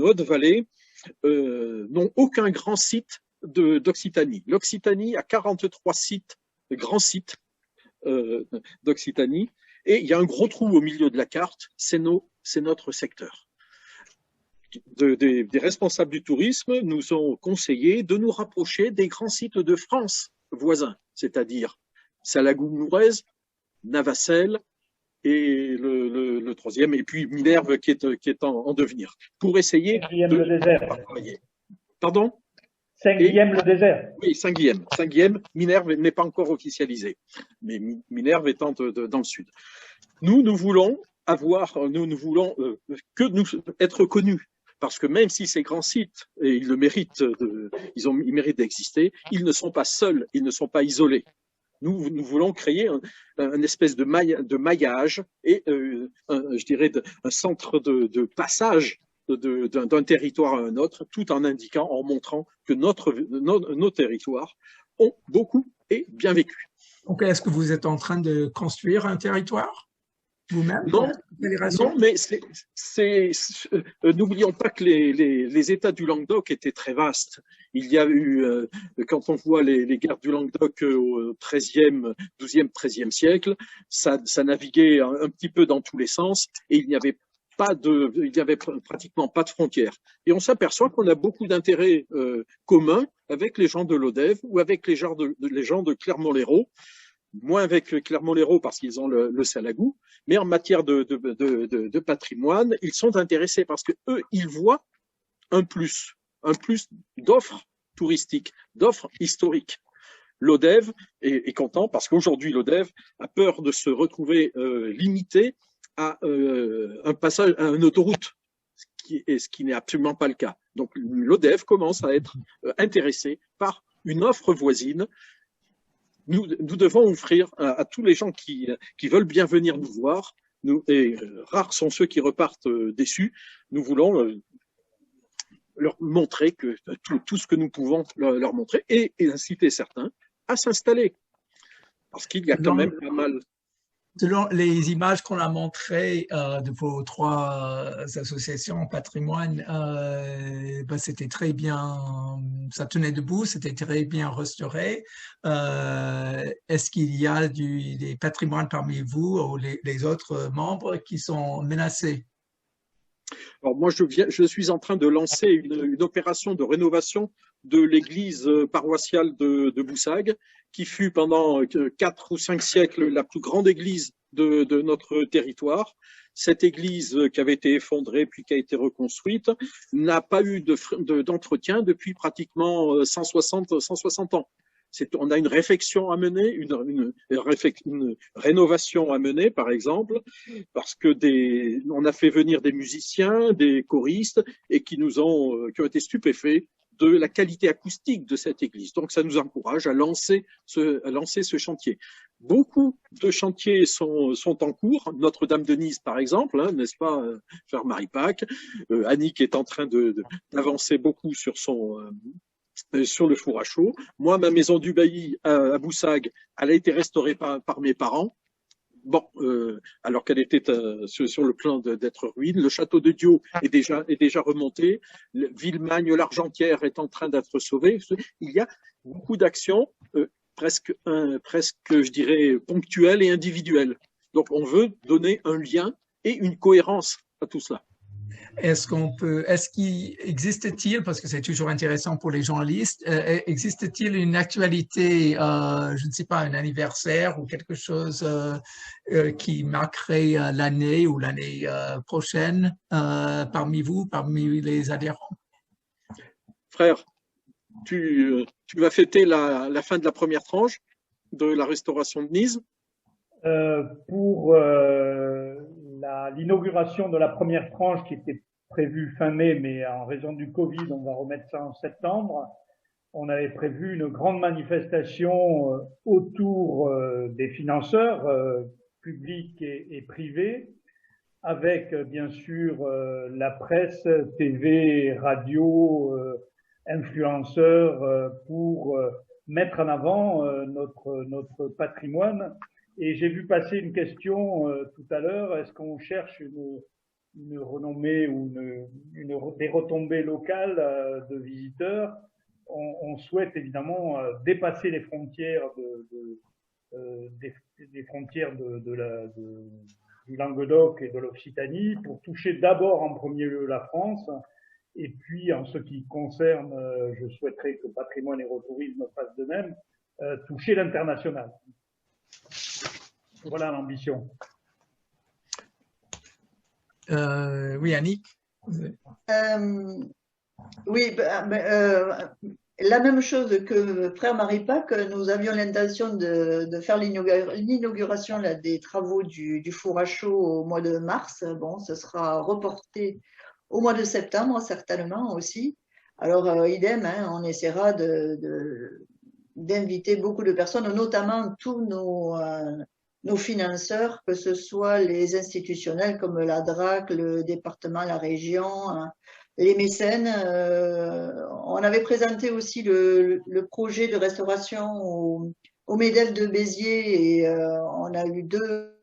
hautes vallées n'ont aucun grand site d'Occitanie. L'Occitanie a 43 grands sites d'Occitanie, et il y a un gros trou au milieu de la carte, c'est notre secteur. Des responsables du tourisme nous ont conseillé de nous rapprocher des grands sites de France voisins, c'est-à-dire Salagou-Mourez, Navacelles et le troisième, et puis Minerve qui est en devenir, pour essayer de travailler. Pardon? Saint-Guilhem-le-Désert. Oui, Saint-Guilhem. Minerve n'est pas encore officialisé, mais Minerve étant dans le sud. Nous voulons être connus. Parce que même si ces grands sites, et ils méritent d'exister, ils ne sont pas seuls, ils ne sont pas isolés. Nous voulons créer un espèce de maillage et je dirais un centre de passage d'un territoire à un autre, tout en indiquant, en montrant que nos territoires ont beaucoup et bien vécu. Donc, est-ce que vous êtes en train de construire un territoire vous-même? Non, mais n'oublions pas que les États du Languedoc étaient très vastes. Il y a eu, quand on voit les guerres du Languedoc au XIIe, XIIe, XIIIe siècle, ça naviguait un petit peu dans tous les sens et il n'y avait pratiquement pas de frontières. Et on s'aperçoit qu'on a beaucoup d'intérêts communs avec les gens de l'Odève ou avec les gens de Clermont-Lérault. Moins avec Clermont-Lérault parce qu'ils ont le Salagou, mais en matière de patrimoine, ils sont intéressés parce que eux, ils voient un plus d'offres touristiques, d'offres historiques. L'Odève est content parce qu'aujourd'hui, l'Odève a peur de se retrouver limité à un passage, à une autoroute, ce qui n'est absolument pas le cas. Donc, l'Odève commence à être intéressé par une offre voisine. Nous devons offrir à tous les gens qui veulent bien venir nous voir, et rares sont ceux qui repartent déçus, nous voulons leur montrer que tout ce que nous pouvons leur montrer et inciter certains à s'installer. Parce qu'il y a quand même pas mal. Selon les images qu'on a montrées de vos trois associations patrimoine, c'était très bien, ça tenait debout, c'était très bien restauré. Est-ce qu'il y a des patrimoines parmi vous ou les autres membres qui sont menacés? Alors moi, je suis en train de lancer une opération de rénovation de l'église paroissiale de Boussagues, qui fut pendant 4 ou 5 siècles la plus grande église de notre territoire. Cette église qui avait été effondrée puis qui a été reconstruite n'a pas eu d'entretien depuis pratiquement 160 ans. On a une réflexion à mener, une rénovation à mener, par exemple, parce que on a fait venir des musiciens, des choristes, et qui ont été stupéfaits de la qualité acoustique de cette église. Donc, ça nous encourage à lancer ce chantier. Beaucoup de chantiers sont en cours. Notre-Dame-de-Nice, par exemple, n'est-ce pas, cher Marie-Pac? Annick est en train d'avancer beaucoup sur le four à chaud. Moi, ma maison du Bailly à Boussagues, elle a été restaurée par mes parents. Bon, alors qu'elle était sur le plan d'être ruine. Le château de Diau est déjà remonté. Villemagne, l'Argentière est en train d'être sauvé. Il y a beaucoup d'actions, presque, je dirais, ponctuelles et individuelles. Donc, on veut donner un lien et une cohérence à tout cela. est-ce qu'il existe-t-il, parce que c'est toujours intéressant pour les journalistes, existe-t-il une actualité, je ne sais pas, un anniversaire ou quelque chose qui marquerait l'année ou l'année prochaine parmi vous, parmi les adhérents? Frère, tu vas fêter la fin de la première tranche de la restauration de Nice? Pour l'inauguration de la première tranche qui était prévue fin mai, mais en raison du Covid, on va remettre ça en septembre. On avait prévu une grande manifestation autour des financeurs publics et privés, avec bien sûr la presse, TV, radio, influenceurs, pour mettre en avant notre patrimoine. Et j'ai vu passer une question tout à l'heure, est-ce qu'on cherche une renommée ou des retombées locales de visiteurs? On souhaite évidemment dépasser les frontières des frontières du Languedoc et de l'Occitanie pour toucher d'abord en premier lieu la France. Et puis, en ce qui concerne, je souhaiterais que Patrimoine et Tourisme fassent de même, toucher l'international. Voilà l'ambition. Oui, Annick. Oui, la même chose que frère Maripac, nous avions l'intention de faire l'inauguration des travaux du four à chaud au mois de mars. Bon, ce sera reporté au mois de septembre, certainement aussi. Alors, idem, hein, on essaiera d'inviter beaucoup de personnes, notamment tous nos financeurs, que ce soit les institutionnels comme la DRAC, le département, la région, les mécènes. On avait présenté aussi le projet de restauration au MEDEF de Béziers et on a eu 2.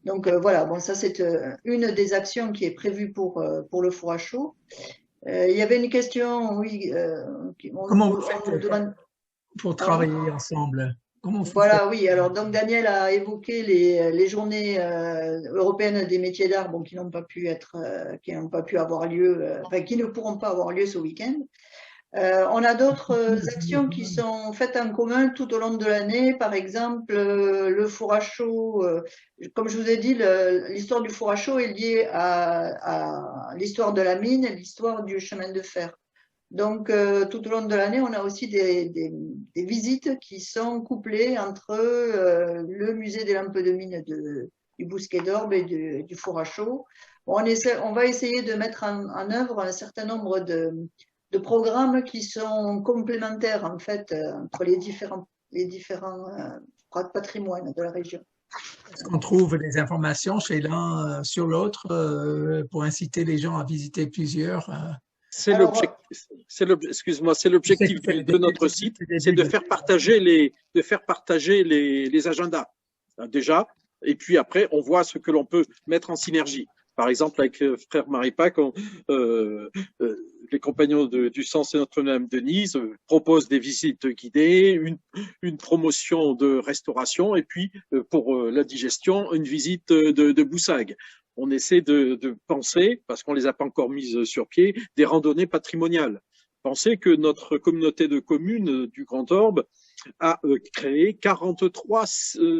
Donc voilà, bon, ça c'est une des actions qui est prévue pour le four à chaud. Il y avait une question, oui. Comment vous faites pour travailler ensemble? Voilà, oui. Alors, donc, Daniel a évoqué les journées européennes des métiers d'art, bon, qui n'ont pas pu avoir lieu, enfin, qui ne pourront pas avoir lieu ce week-end. On a d'autres actions qui sont faites en commun tout au long de l'année. Par exemple, le four à chaud. Comme je vous ai dit, l'histoire du four à chaud est liée à l'histoire de la mine et l'histoire du chemin de fer. Donc, tout au long de l'année, on a aussi des visites qui sont couplées entre le musée des lampes de mine du Bousquet d'Orbe et du four à chaud. On va essayer de mettre en œuvre un certain nombre de programmes qui sont complémentaires, en fait, entre les différents patrimoines de la région. Est-ce qu'on trouve des informations chez l'un sur l'autre pour inciter les gens à visiter plusieurs? C'est l'objectif de notre site, c'est de faire partager les agendas déjà, et puis après on voit ce que l'on peut mettre en synergie. Par exemple, avec frère Maripac, les compagnons du Sens et Notre-Dame de Nice proposent des visites guidées, une promotion de restauration, et puis pour la digestion, une visite de Boussagues. On essaie de penser, parce qu'on les a pas encore mises sur pied, des randonnées patrimoniales. Pensez que notre communauté de communes du Grand Orbe a créé 43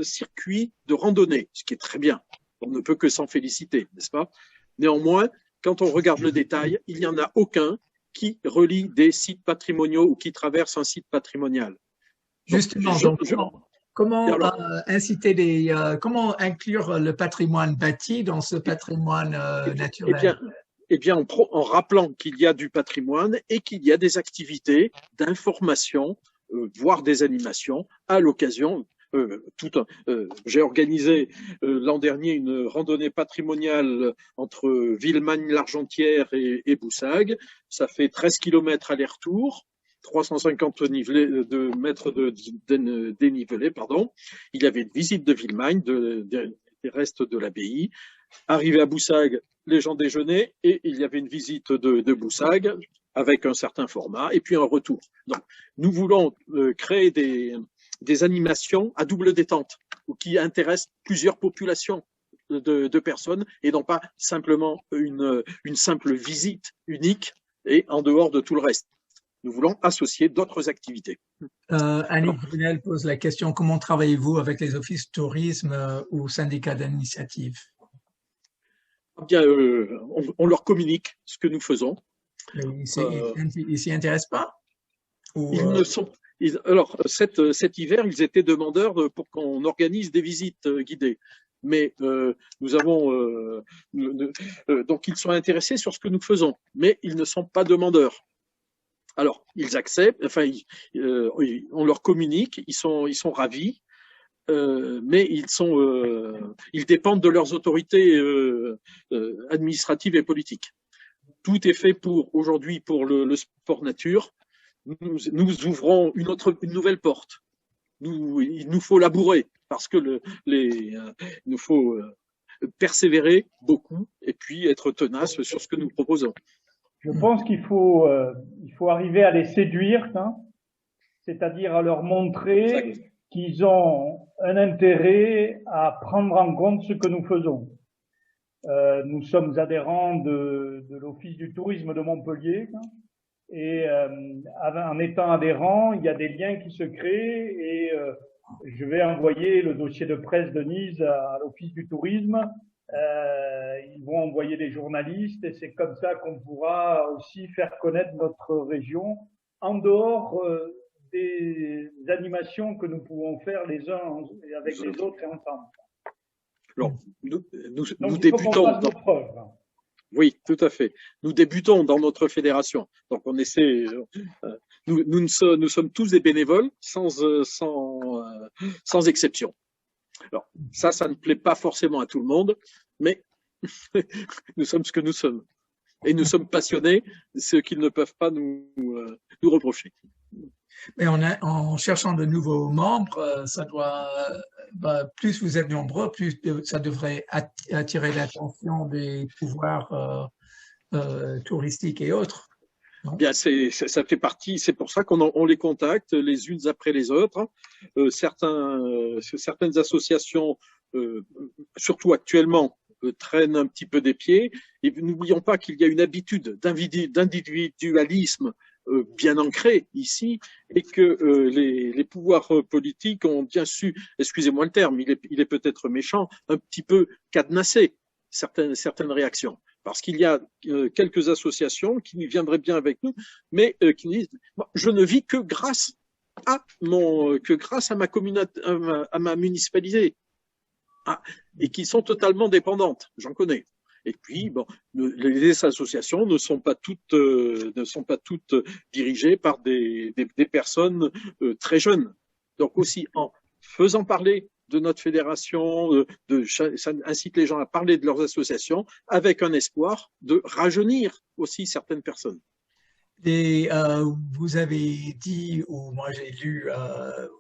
circuits de randonnée, ce qui est très bien. On ne peut que s'en féliciter, n'est-ce pas? Néanmoins, quand on regarde le détail, il n'y en a aucun qui relie des sites patrimoniaux ou qui traverse un site patrimonial. Justement, comment inciter comment inclure le patrimoine bâti dans ce patrimoine naturel? Eh bien, en rappelant qu'il y a du patrimoine et qu'il y a des activités d'information, voire des animations à l'occasion. J'ai organisé l'an dernier une randonnée patrimoniale entre Villemagne-l'Argentière et Boussagues. Ça fait 13 km aller-retour. 350 mètres de dénivelé, pardon. Il y avait une visite de Villemagne, des restes de l'abbaye. Arrivé à Boussagues, les gens déjeunaient et il y avait une visite de Boussagues avec un certain format et puis un retour. Donc, nous voulons créer des animations à double détente ou qui intéressent plusieurs populations. de personnes et non pas simplement une simple visite unique et en dehors de tout le reste. Nous voulons associer d'autres activités. Annick Brunel pose la question, comment travaillez-vous avec les offices de tourisme ou syndicats d'initiative? Bien, on leur communique ce que nous faisons. Ils s'y intéressent pas? Alors, cet hiver, ils étaient demandeurs pour qu'on organise des visites guidées. Mais nous avons donc ils sont intéressés sur ce que nous faisons, mais ils ne sont pas demandeurs. Alors, ils acceptent, enfin, on leur communique, ils sont ravis, mais ils dépendent de leurs autorités administratives et politiques. Tout est fait aujourd'hui pour le sport nature. Nous ouvrons une nouvelle porte. Il nous faut labourer parce que il nous faut persévérer beaucoup et puis être tenace sur ce que nous proposons. Je pense qu'il faut arriver à les séduire, hein, c'est-à-dire à leur montrer qu'ils ont un intérêt à prendre en compte ce que nous faisons. Nous sommes adhérents de l'Office du tourisme de Montpellier, hein, et en étant adhérent, il y a des liens qui se créent et je vais envoyer le dossier de presse de Nice à l'Office du tourisme. Ils vont envoyer des journalistes et c'est comme ça qu'on pourra aussi faire connaître notre région en dehors des animations que nous pouvons faire les uns avec les autres et ensemble. Alors, nous débutons. Oui, tout à fait. Nous débutons dans notre fédération. Donc, on essaie. Nous sommes tous des bénévoles, sans exception. Alors, ça ne plaît pas forcément à tout le monde, mais nous sommes ce que nous sommes. Et nous sommes passionnés, ce qu'ils ne peuvent pas nous reprocher. Mais en cherchant de nouveaux membres, plus vous êtes nombreux, plus ça devrait attirer l'attention des pouvoirs touristiques et autres. Non? Bien, ça fait partie. C'est pour ça qu'on les contacte les unes après les autres. Certaines associations, surtout actuellement, traînent un petit peu des pieds. Et n'oublions pas qu'il y a une habitude d'individualisme bien ancré ici et que les pouvoirs politiques ont bien su, excusez-moi le terme, il est peut-être méchant, un petit peu cadenasser certaines réactions. Parce qu'il y a quelques associations qui viendraient bien avec nous, mais qui disent je ne vis que grâce à ma communauté, à ma municipalité, et qui sont totalement dépendantes. J'en connais. Et puis, bon, les associations ne sont pas toutes dirigées par des personnes très jeunes. Donc aussi, en faisant parler de notre fédération, ça incite les gens à parler de leurs associations avec un espoir de rajeunir aussi certaines personnes. Et vous avez dit, ou moi j'ai lu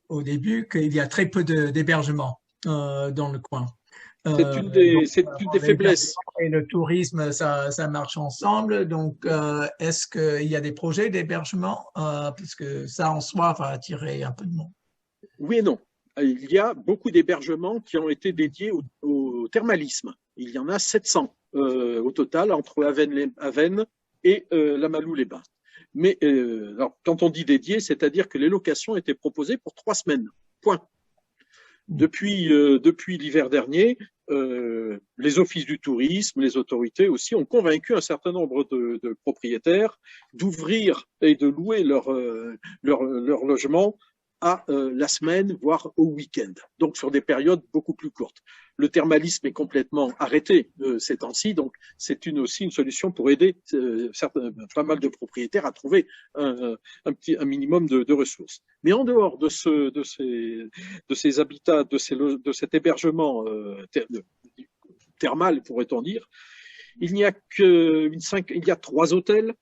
au début, qu'il y a très peu d'hébergements dans le coin. C'est une des faiblesses. Et le tourisme, ça marche ensemble. Donc, est-ce qu'il y a des projets d'hébergement parce que ça en soi va attirer un peu de monde? Oui et non. Il y a beaucoup d'hébergements qui ont été dédiés au thermalisme. Il y en a 700 au total entre Avesnes et Lamalou-les-Bains. Mais alors, quand on dit dédié, c'est-à-dire que les locations étaient proposées pour 3 semaines. Point. Depuis l'hiver dernier, les offices du tourisme, les autorités aussi ont convaincu un certain nombre de propriétaires d'ouvrir et de louer leur logement à la semaine, voire au week-end, donc sur des périodes beaucoup plus courtes. Le thermalisme est complètement arrêté ces temps-ci, donc c'est aussi une solution pour aider pas mal de propriétaires à trouver un minimum de ressources. Mais en dehors de ces habitats, de cet hébergement thermal, pourrait-on dire, il n'y a il y a 3 hôtels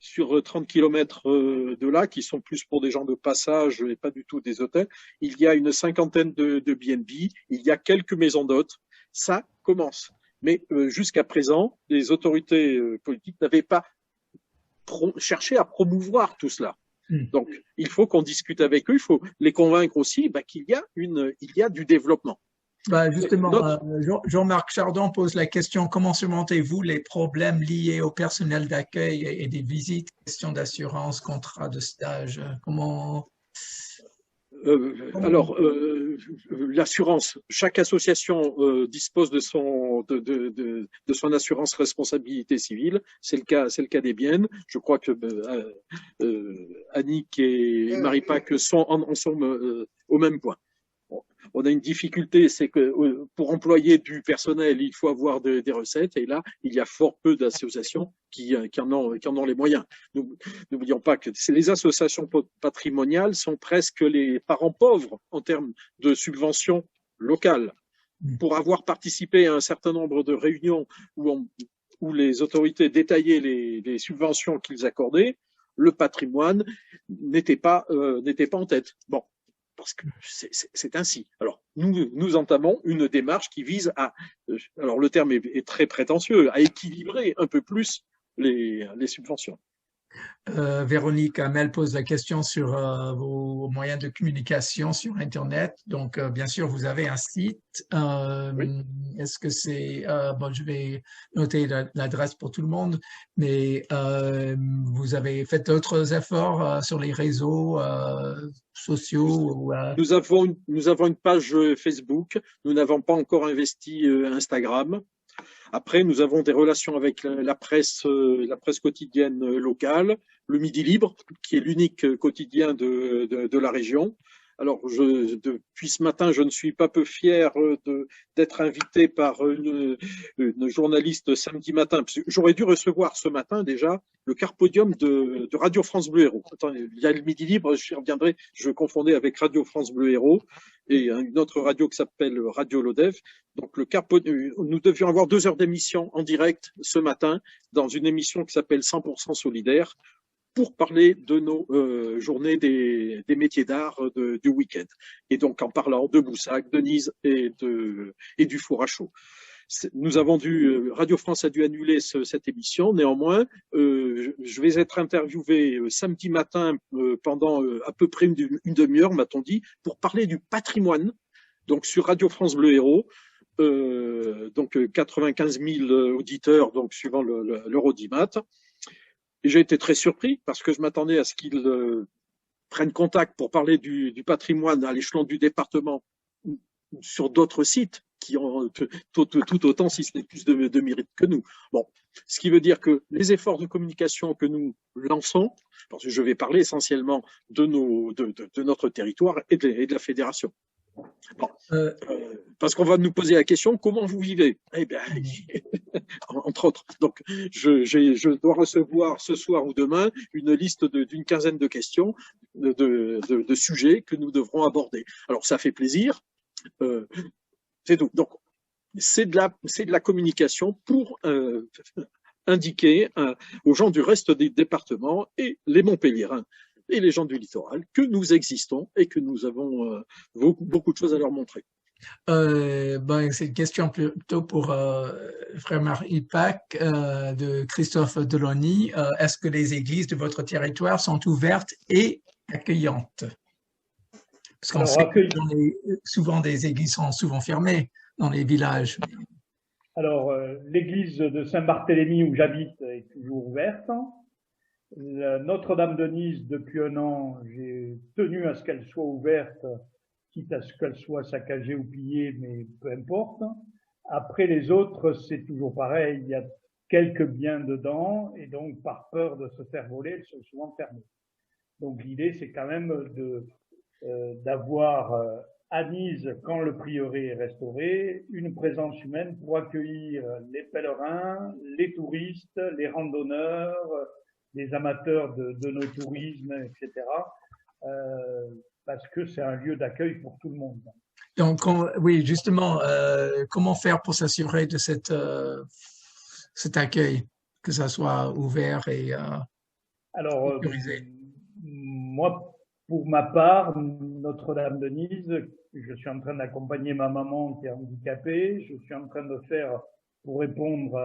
sur 30 kilomètres de là, qui sont plus pour des gens de passage et pas du tout des hôtels. Il y a une 50aine de B&B, il y a quelques maisons d'hôtes. Ça commence. Mais jusqu'à présent, les autorités politiques n'avaient pas cherché à promouvoir tout cela. Donc, il faut qu'on discute avec eux, il faut les convaincre aussi qu'il y a du développement. Bah, justement, Notre- Jean-Marc Chardon pose la question, comment surmontez-vous les problèmes liés au personnel d'accueil et des visites, questions d'assurance, contrats de stage? Alors, l'assurance, chaque association dispose de son assurance responsabilité civile. C'est le cas des Biennes. Je crois que Annick et Marie-Pac sont ensemble au même point. Bon, on a une difficulté, c'est que pour employer du personnel, il faut avoir des recettes. Et là, il y a fort peu d'associations qui en ont les moyens. N'oublions pas que les associations patrimoniales sont presque les parents pauvres en termes de subventions locales. Pour avoir participé à un certain nombre de réunions où les autorités détaillaient les subventions qu'ils accordaient, le patrimoine n'était pas en tête. Bon, parce que c'est ainsi. Alors, nous entamons une démarche qui vise alors le terme est très prétentieux, à équilibrer un peu plus les subventions. Véronique Hamel pose la question sur vos moyens de communication sur Internet. Donc, bien sûr, vous avez un site. Oui. Est-ce que c'est... bon, je vais noter l'adresse pour tout le monde, mais vous avez fait d'autres efforts sur les réseaux sociaux ou, Nous avons une page Facebook. Nous n'avons pas encore investi Instagram. Après, nous avons des relations avec la presse quotidienne locale, le Midi Libre, qui est l'unique quotidien de la région. Alors, depuis ce matin, je ne suis pas peu fier d'être invité par une journaliste samedi matin. J'aurais dû recevoir ce matin déjà le carpodium de Radio France Bleu Héros. Attends, il y a le Midi Libre, j'y reviendrai, je confondais avec Radio France Bleu Héros et une autre radio qui s'appelle Radio Lodève. Donc, nous devions avoir 2 heures d'émission en direct ce matin dans une émission qui s'appelle 100% solidaire pour parler de nos journées des métiers d'art du week-end. Et donc, en parlant de Boussac, de Nice et du four à chaud. Radio France a dû annuler cette émission. Néanmoins, je vais être interviewé samedi matin pendant à peu près une demi-heure, m'a-t-on dit, pour parler du patrimoine. Donc, sur Radio France Bleu Héros. Donc 95 000 auditeurs, donc suivant l'Eurodimat. Et j'ai été très surpris parce que je m'attendais à ce qu'ils prennent contact pour parler du patrimoine à l'échelon du département sur d'autres sites qui ont tout autant, si ce n'est plus de mérite que nous. Bon, ce qui veut dire que les efforts de communication que nous lançons, parce que je vais parler essentiellement de notre territoire et de la fédération. Bon, parce qu'on va nous poser la question, comment vous vivez? Eh bien, entre autres. Donc, je dois recevoir ce soir ou demain une liste d'une quinzaine de questions, de sujets que nous devrons aborder. Alors, ça fait plaisir. C'est tout. Donc, c'est de la communication pour indiquer aux gens du reste des départements et les Montpelliérains et les gens du littoral que nous existons et que nous avons beaucoup de choses à leur montrer. C'est une question plutôt pour frère Marie-Pac de Christophe Delony. Est-ce que les églises de votre territoire sont ouvertes et accueillantes? Parce qu'on sait que souvent des églises sont souvent fermées dans les villages. Alors, l'église de Saint-Barthélemy où j'habite est toujours ouverte. Notre-Dame de Nice, depuis 1 an, j'ai tenu à ce qu'elle soit ouverte, quitte à ce qu'elle soit saccagée ou pillée, mais peu importe. Après les autres, c'est toujours pareil, il y a quelques biens dedans, et donc par peur de se faire voler, elles sont souvent fermées. Donc l'idée, c'est quand même d'avoir à Nice, quand le prieuré est restauré, une présence humaine pour accueillir les pèlerins, les touristes, les randonneurs, les amateurs de nos tourismes, etc. Parce que c'est un lieu d'accueil pour tout le monde. Donc, oui, justement, comment faire pour s'assurer de cet accueil, que ça soit ouvert et sécurisé? Moi, pour ma part, Notre-Dame de Nice, je suis en train d'accompagner ma maman qui est handicapée. Je suis en train de faire, pour répondre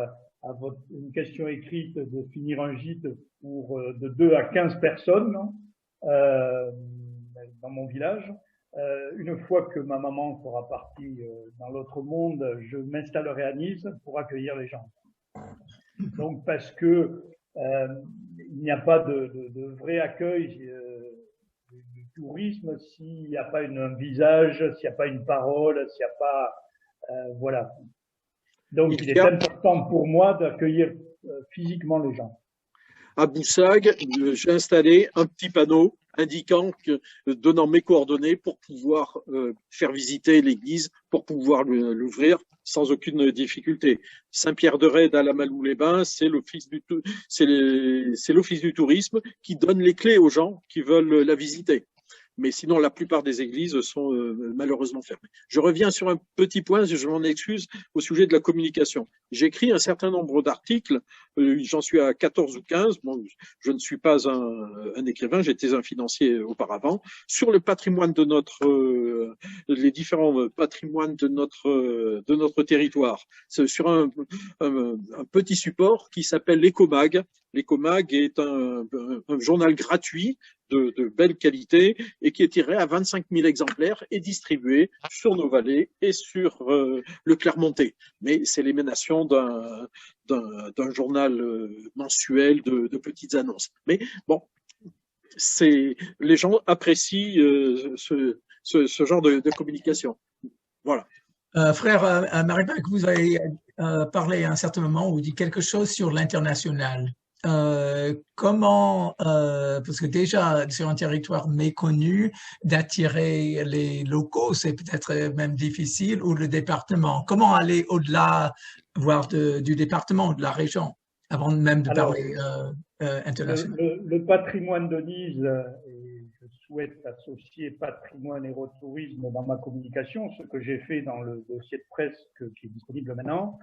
à une question écrite, de finir un gîte pour de 2 à 15 personnes dans mon village. Une fois que ma maman sera partie dans l'autre monde, je m'installerai à Nice pour accueillir les gens. Donc parce que il n'y a pas de vrai accueil du tourisme s'il n'y a pas un visage, s'il n'y a pas une parole, s'il n'y a pas voilà. Donc il est important pour moi d'accueillir physiquement les gens. À Boussac, j'ai installé un petit panneau indiquant donnant mes coordonnées pour pouvoir faire visiter l'église, pour pouvoir l'ouvrir sans aucune difficulté. Saint-Pierre-de-Rède à la Malou-les-Bains, c'est l'office du tourisme qui donne les clés aux gens qui veulent la visiter. Mais sinon, la plupart des églises sont malheureusement fermées. Je reviens sur un petit point, je m'en excuse, au sujet de la communication. J'écris un certain nombre d'articles, j'en suis à 14 ou 15, bon, je ne suis pas un écrivain, j'étais un financier auparavant, sur le patrimoine de les différents patrimoines de notre territoire. C'est sur un petit support qui s'appelle l'Ecomag. L'Ecomag est un journal gratuit de belle qualité et qui est tiré à 25 000 exemplaires et distribué sur nos vallées et sur le Clermontais. Mais c'est l'émanation d'un journal mensuel de petites annonces. Mais bon, les gens apprécient ce genre de communication. Voilà. Frère Maripac, vous avez parlé à un certain moment ou dit quelque chose sur l'international. Comment, parce que déjà sur un territoire méconnu, d'attirer les locaux, c'est peut-être même difficile, ou le département. Comment aller au-delà, voire du département ou de la région, avant même de parler international? Le patrimoine de Nice, et je souhaite associer patrimoine et tourisme dans ma communication, ce que j'ai fait dans le dossier de presse qui est disponible maintenant.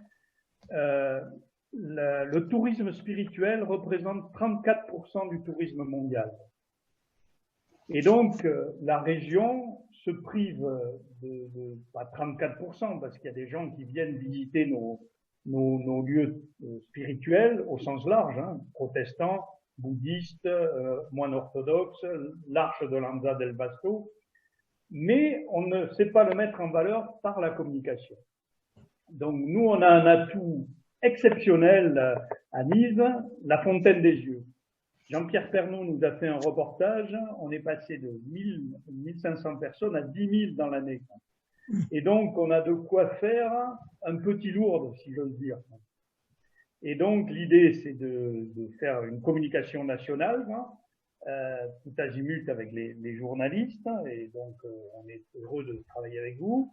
Le tourisme spirituel représente 34% du tourisme mondial. Et donc, la région se prive pas 34%, parce qu'il y a des gens qui viennent visiter nos lieux spirituels au sens large, hein, protestants, bouddhistes, moines orthodoxes, l'arche de Lanza del Vasto, mais on ne sait pas le mettre en valeur par la communication. Donc, nous, on a un atout exceptionnel à Nice, la Fontaine des Yeux. Jean-Pierre Pernon nous a fait un reportage, on est passé de 1500 personnes à 10 000 dans l'année. Et donc, on a de quoi faire un petit Lourdes, si j'ose dire. Et donc, l'idée, c'est de faire une communication nationale, tout azimut avec les journalistes, et donc on est heureux de travailler avec vous.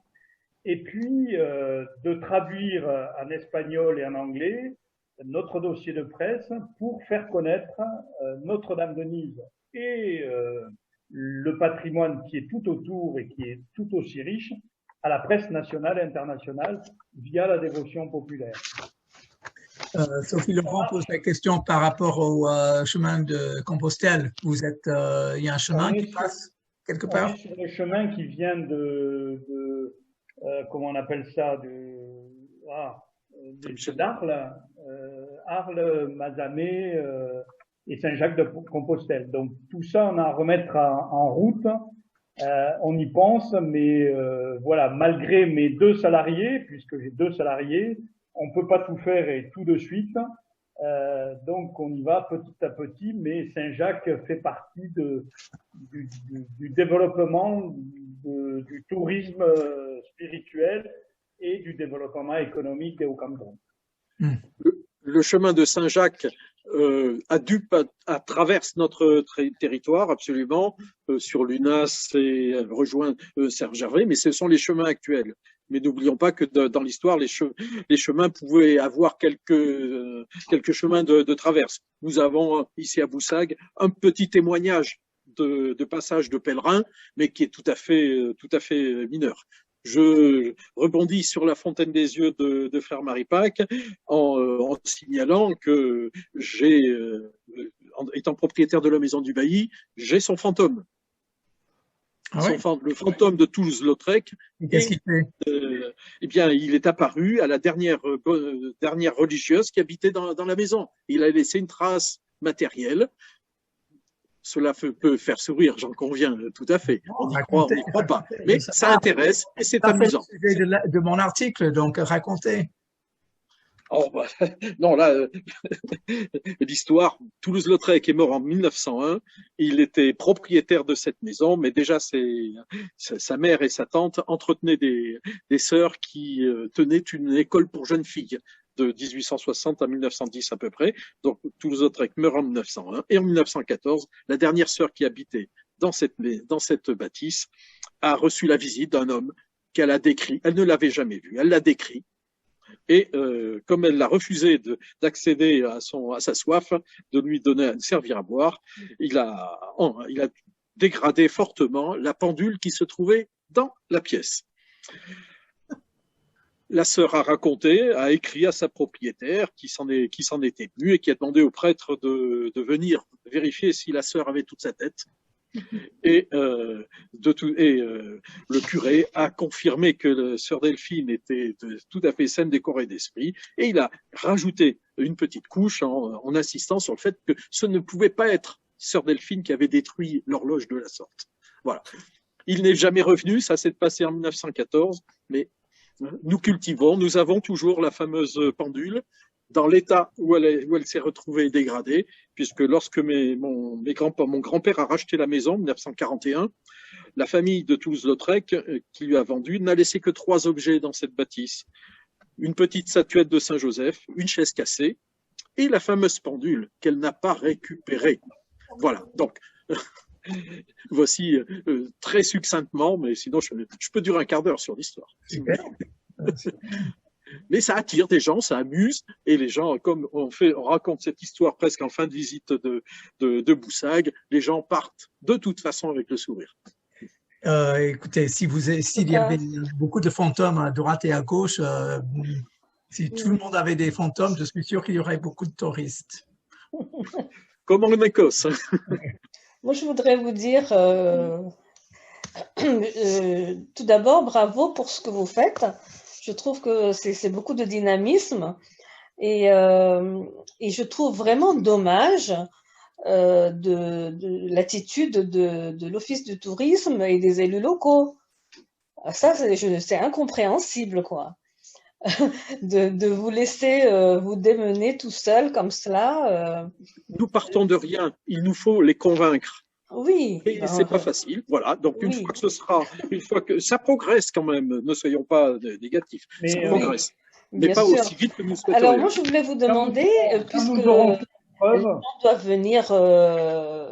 Et puis, de traduire en espagnol et en anglais notre dossier de presse pour faire connaître Notre-Dame de Nice et le patrimoine qui est tout autour et qui est tout aussi riche à la presse nationale et internationale via la dévotion populaire. Sophie Laurent pose la question par rapport au chemin de Compostelle. Vous êtes, il y a un chemin qui passe quelque part? On est sur le chemin qui vient comment on appelle ça, d'Arles, Arles, Mazamet et Saint-Jacques-de-Compostelle. Donc tout ça, on a à remettre en route. On y pense, mais voilà, malgré mes 2 salariés, puisque j'ai 2 salariés, on peut pas tout faire et tout de suite. Donc on y va petit à petit, mais Saint-Jacques fait partie du développement du tourisme spirituel et du développement économique des Hauts-Cantons. Le chemin de Saint-Jacques traverse notre territoire absolument sur l'UNAS et rejoint Serre-Gervais, mais ce sont les chemins actuels. Mais n'oublions pas que dans l'histoire, les chemins pouvaient avoir quelques chemins de traverse. Nous avons ici à Boussac un petit témoignage de passage de pèlerins, mais qui est tout à fait mineur. Je rebondis sur la Fontaine des Yeux de Frère Maripac en signalant que étant propriétaire de la maison du bailli, j'ai son fantôme. Ah ouais. Le fantôme de Toulouse-Lautrec. Qu'est-ce qu'il fait? Eh bien, il est apparu à la dernière religieuse qui habitait dans la maison. Il a laissé une trace matérielle cela peut faire sourire, j'en conviens tout à fait. On n'y croit pas. Mais ça intéresse et c'est amusant. C'est le sujet de mon article, donc racontez. Oh, bah, non, là, l'histoire, Toulouse-Lautrec est mort en 1901. Il était propriétaire de cette maison, mais déjà, sa mère et sa tante entretenaient des sœurs qui tenaient une école pour jeunes filles de 1860 à 1910 à peu près. Donc, Toulouse-Lautrec meurt en 1901. Et en 1914, la dernière sœur qui habitait dans cette bâtisse a reçu la visite d'un homme qu'elle a décrit. Elle ne l'avait jamais vu. Elle l'a décrit. Et comme elle a refusé d'accéder à sa soif, de lui servir à boire, il a dégradé fortement la pendule qui se trouvait dans la pièce. La sœur a écrit à sa propriétaire qui s'en était ému et qui a demandé au prêtre de venir vérifier si la sœur avait toute sa tête. Et le curé a confirmé que la sœur Delphine était tout à fait saine des corps et d'esprit, et il a rajouté une petite couche en insistant sur le fait que ce ne pouvait pas être sœur Delphine qui avait détruit l'horloge de la sorte. Voilà. Il n'est jamais revenu, ça s'est passé en 1914, mais nous avons toujours la fameuse pendule dans l'état où elle s'est retrouvée dégradée, puisque lorsque mon grand-père a racheté la maison en 1941, la famille de Toulouse-Lautrec, qui lui a vendu, n'a laissé que 3 objets dans cette bâtisse. Une petite statuette de Saint-Joseph, une chaise cassée, et la fameuse pendule qu'elle n'a pas récupérée. Voilà, donc voici très succinctement, mais sinon je peux durer un quart d'heure sur l'histoire. Mais ça attire des gens, ça amuse, et les gens, comme on raconte cette histoire presque en fin de visite de Boussagues, les gens partent de toute façon avec le sourire. Écoutez, s'il y avait beaucoup de fantômes à droite et à gauche, si tout le monde avait des fantômes, je suis sûr qu'il y aurait beaucoup de touristes. Comme en Écosse. Moi, je voudrais vous dire tout d'abord, bravo pour ce que vous faites. Je trouve que c'est beaucoup de dynamisme et je trouve vraiment dommage de l'attitude de l'Office du tourisme et des élus locaux. Ça, c'est incompréhensible, quoi. de vous laisser vous démener tout seul comme cela. Nous partons de rien. Il nous faut les convaincre. Oui. Et c'est pas facile. Voilà. Donc, une fois que ça progresse quand même, ne soyons pas négatifs. Ça progresse. Mais pas aussi vite que nous souhaiterions. Alors, moi, je voulais vous demander, puisque les gens doivent venir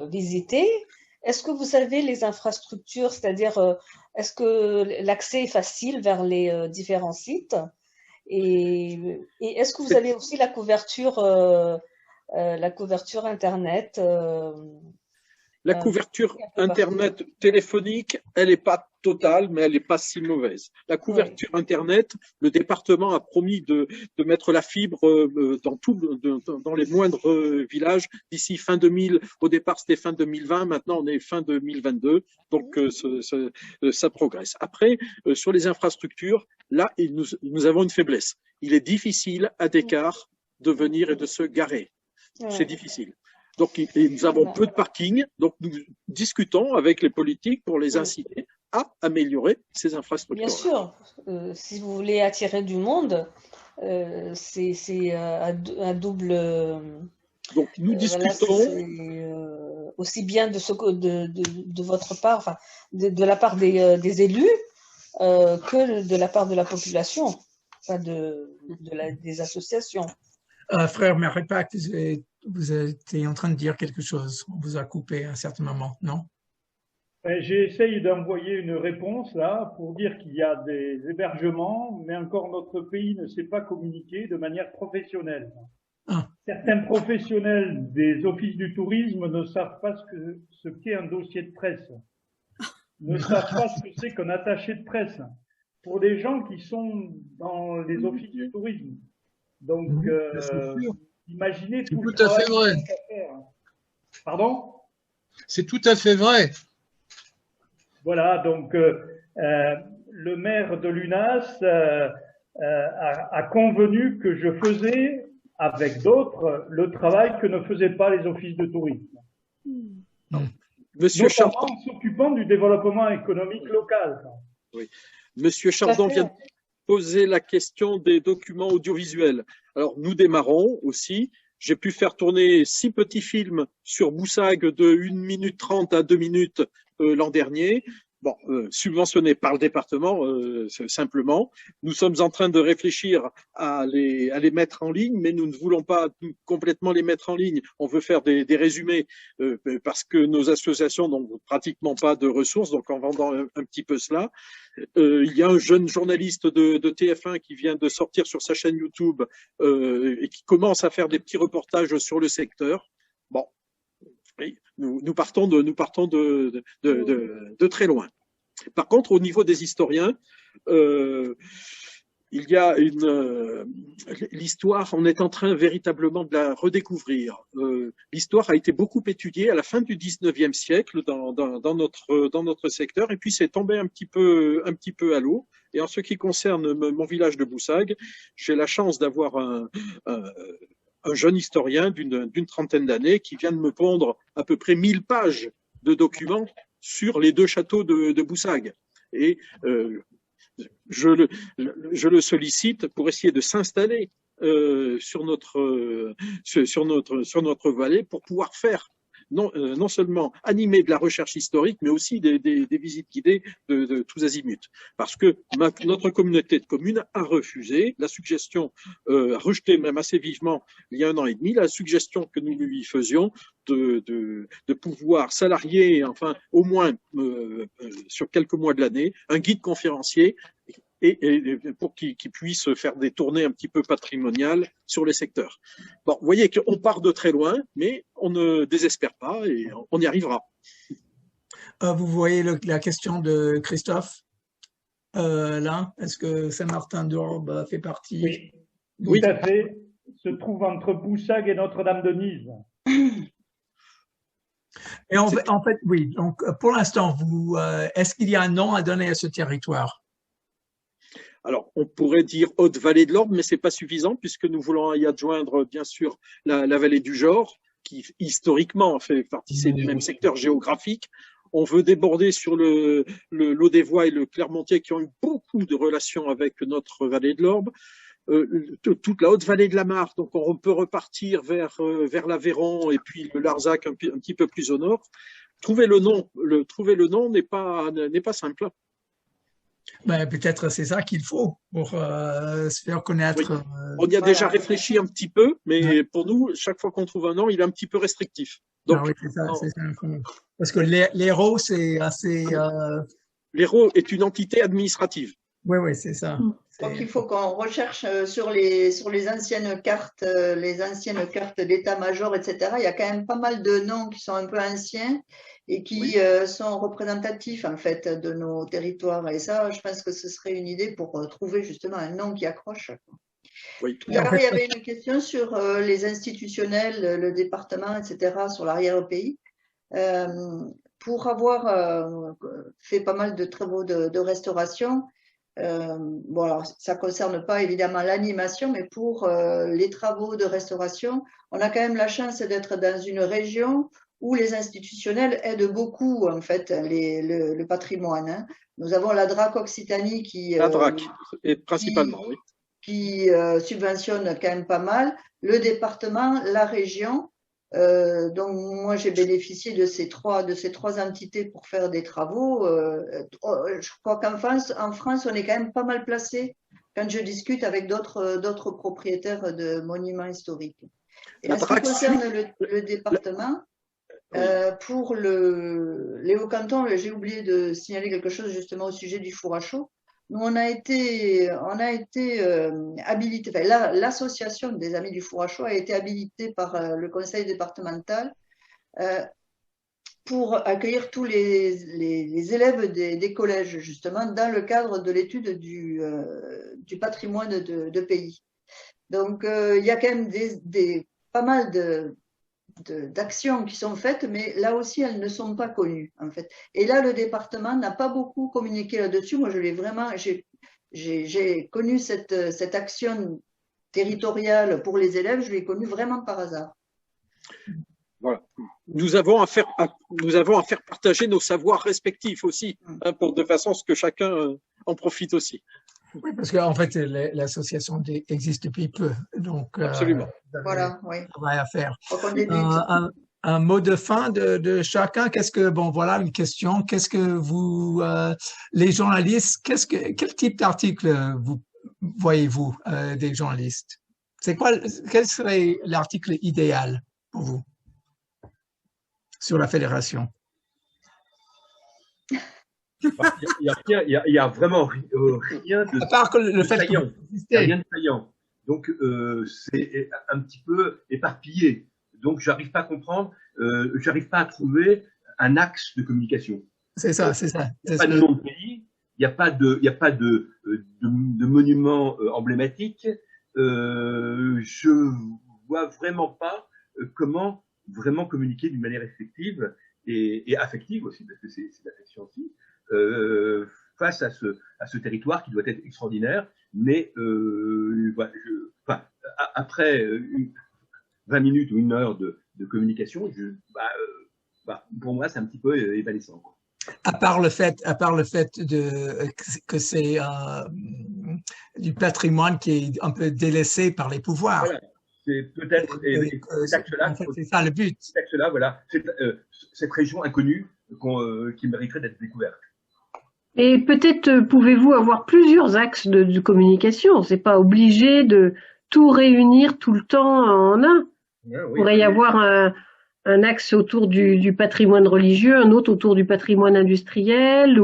visiter, est-ce que vous savez les infrastructures, c'est-à-dire, est-ce que l'accès est facile vers les différents sites? Et est-ce que vous avez aussi la couverture Internet? La couverture Internet téléphonique, elle n'est pas totale, mais elle n'est pas si mauvaise. La couverture Internet, le département a promis de mettre la fibre dans les moindres villages d'ici fin 2000. Au départ, c'était fin 2020. Maintenant, on est fin 2022. Donc, ça progresse. Après, sur les infrastructures, là, nous avons une faiblesse. Il est difficile à Descartes de venir et de se garer. C'est difficile. Donc, nous avons peu de parking. Donc, nous discutons avec les politiques pour les inciter à améliorer ces infrastructures. Bien sûr. Si vous voulez attirer du monde, c'est un double. Donc, nous discutons. Aussi bien de votre part, enfin, de la part des élus, que de la part de la population, enfin des associations. Frère Maripac, vous étiez en train de dire quelque chose. On vous a coupé à un certain moment, non? J'essaye d'envoyer une réponse là pour dire qu'il y a des hébergements, mais encore notre pays ne sait pas communiquer de manière professionnelle. Certains professionnels des offices du tourisme ne savent pas ce qu'est un dossier de presse, ne savent pas ce que c'est qu'un attaché de presse pour des gens qui sont dans les offices du tourisme. Donc, imaginez tout le travail qu'il y a à faire. Pardon? C'est tout à fait vrai. Voilà, donc le maire de Lunas a convenu que je faisais avec d'autres le travail que ne faisaient pas les offices de tourisme. Monsieur Chardon, en s'occupant du développement économique local. oui. Monsieur Chardon vient de poser la question des documents audiovisuels. Alors, nous démarrons aussi. J'ai pu faire tourner 6 petits films sur Boussac de 1 minute 30 à 2 minutes l'an dernier. Bon, subventionnés par le département, simplement. Nous sommes en train de réfléchir à les mettre en ligne, mais nous ne voulons pas complètement les mettre en ligne. On veut faire des résumés parce que nos associations n'ont pratiquement pas de ressources, donc en vendant un petit peu cela. Il y a un jeune journaliste de TF1 qui vient de sortir sur sa chaîne YouTube et qui commence à faire des petits reportages sur le secteur. Bon, oui, nous partons de très loin. Par contre, au niveau des historiens, il y a l'histoire, on est en train véritablement de la redécouvrir. L'histoire a été beaucoup étudiée à la fin du 19e siècle dans notre secteur, et puis c'est tombé un petit peu à l'eau. Et en ce qui concerne mon village de Boussac, j'ai la chance d'avoir un jeune historien d'une trentaine d'années qui vient de me pondre à peu près 1000 pages de documents sur les 2 châteaux de Boussac. Et je le sollicite pour essayer de s'installer sur notre vallée pour pouvoir faire non seulement animer de la recherche historique, mais aussi des visites guidées de tous azimuts. Parce que notre communauté de communes a refusé la suggestion, a rejeté même assez vivement il y a 1 an et demi, la suggestion que nous lui faisions de pouvoir salarier, enfin au moins sur quelques mois de l'année, un guide conférencier et pour qu'il puisse faire des tournées un petit peu patrimoniales sur les secteurs. Bon, vous voyez qu'on part de très loin, mais on ne désespère pas et on y arrivera. Vous voyez la question de Christophe là? Est-ce que Saint-Martin-d'Orbe fait partie? Oui, tout à fait. Se trouve entre Boussac et Notre-Dame-de-Nize. Et en fait, oui. Donc, pour l'instant, est-ce qu'il y a un nom à donner à ce territoire? Alors, on pourrait dire Haute-Vallée de l'Orbe, mais c'est pas suffisant puisque nous voulons y adjoindre, bien sûr, la vallée du Jord, qui historiquement fait partie du même secteur géographique. On veut déborder sur l'Audevoie et le Clermontier qui ont eu beaucoup de relations avec notre vallée de l'Orbe. Toute la haute vallée de la Marne, donc on peut repartir vers l'Aveyron et puis le Larzac un petit peu plus au nord. Trouver le nom n'est pas simple. Ben, peut-être c'est ça qu'il faut pour se faire connaître. Oui. On y a déjà réfléchi un petit peu, mais pour nous, chaque fois qu'on trouve un nom, il est un petit peu restrictif. Donc, oui, c'est ça. Parce que l'Hérault, c'est assez. L'Hérault est une entité administrative. Oui, c'est ça. Donc il faut qu'on recherche sur les anciennes cartes d'état-major, etc. Il y a quand même pas mal de noms qui sont un peu anciens et qui sont représentatifs en fait de nos territoires. Et ça, je pense que ce serait une idée pour trouver justement un nom qui accroche. Oui. Tout à l'heure, il y avait une question sur les institutionnels, le département, etc., sur l'arrière-pays. Pour avoir fait pas mal de travaux de restauration, bon, alors, ça ne concerne pas évidemment l'animation, mais pour les travaux de restauration, on a quand même la chance d'être dans une région où les institutionnels aident beaucoup en fait le patrimoine. Hein. Nous avons la DRAC Occitanie la DRAC, et principalement, oui. Qui subventionne quand même pas mal, le département, la région. Donc moi j'ai bénéficié de ces trois entités pour faire des travaux. Je crois qu'en France on est quand même pas mal placé quand je discute avec d'autres propriétaires de monuments historiques. Et en ce qui concerne le département, pour les hauts-cantons, j'ai oublié de signaler quelque chose justement au sujet du four à chaud. Nous, on a été habilité, enfin, l'association des Amis du Four à Chaud a été habilitée par le conseil départemental pour accueillir tous les élèves des collèges, justement, dans le cadre de l'étude du patrimoine de pays. Donc, il y a quand même pas mal d'actions qui sont faites, mais là aussi, elles ne sont pas connues, en fait. Et là, le département n'a pas beaucoup communiqué là-dessus. Moi, j'ai connu cette action territoriale pour les élèves, je l'ai connue vraiment par hasard. Voilà. Nous avons à faire partager nos savoirs respectifs aussi, hein, de façon à ce que chacun en profite aussi. Oui, parce qu'en fait, l'association existe depuis peu, donc absolument. Voilà, oui. Travail à faire. Un mot de fin de chacun. Qu'est-ce que voilà une question. Qu'est-ce que vous, les journalistes, quel type d'article vous voyez-vous des journalistes? Quel serait l'article idéal pour vous sur la fédération? Il y a vraiment rien de, à part que le fait saillant. Il y a rien de saillant. Donc c'est un petit peu éparpillé. Donc j'arrive pas à comprendre, j'arrive pas à trouver un axe de communication. C'est ça, c'est ça. Il n'y a pas de nom de pays, il n'y a pas de monument emblématique. Je vois vraiment pas comment vraiment communiquer d'une manière effective et affective aussi, parce que c'est l'affection aussi, face à ce territoire qui doit être extraordinaire, mais après 20 minutes ou 1 heure de communication, pour moi c'est un petit peu évanescent, quoi. À part le fait que c'est du patrimoine qui est un peu délaissé par les pouvoirs. Voilà. C'est peut-être c'est ça le but. Voilà, cette région inconnue qui mériterait d'être découverte. Et peut-être pouvez-vous avoir plusieurs axes de communication. C'est pas obligé de tout réunir tout le temps en un. Ouais, oui, il pourrait y avoir un axe autour du patrimoine religieux, un autre autour du patrimoine industriel,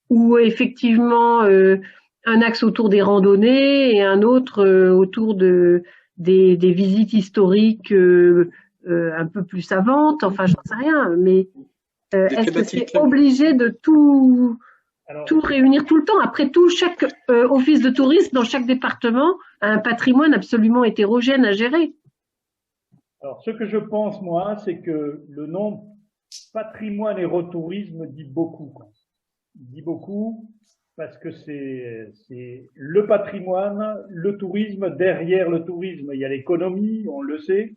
ou effectivement un axe autour des randonnées et un autre autour des visites historiques un peu plus savantes. Enfin, j'en sais rien. Mais est-ce que c'est obligé de tout réunir tout le temps? Après tout, chaque office de tourisme dans chaque département a un patrimoine absolument hétérogène à gérer. Alors, ce que je pense, moi, c'est que le nom patrimoine et retourisme dit beaucoup, quoi. Il dit beaucoup parce que c'est le patrimoine, le tourisme. Derrière le tourisme, il y a l'économie, on le sait.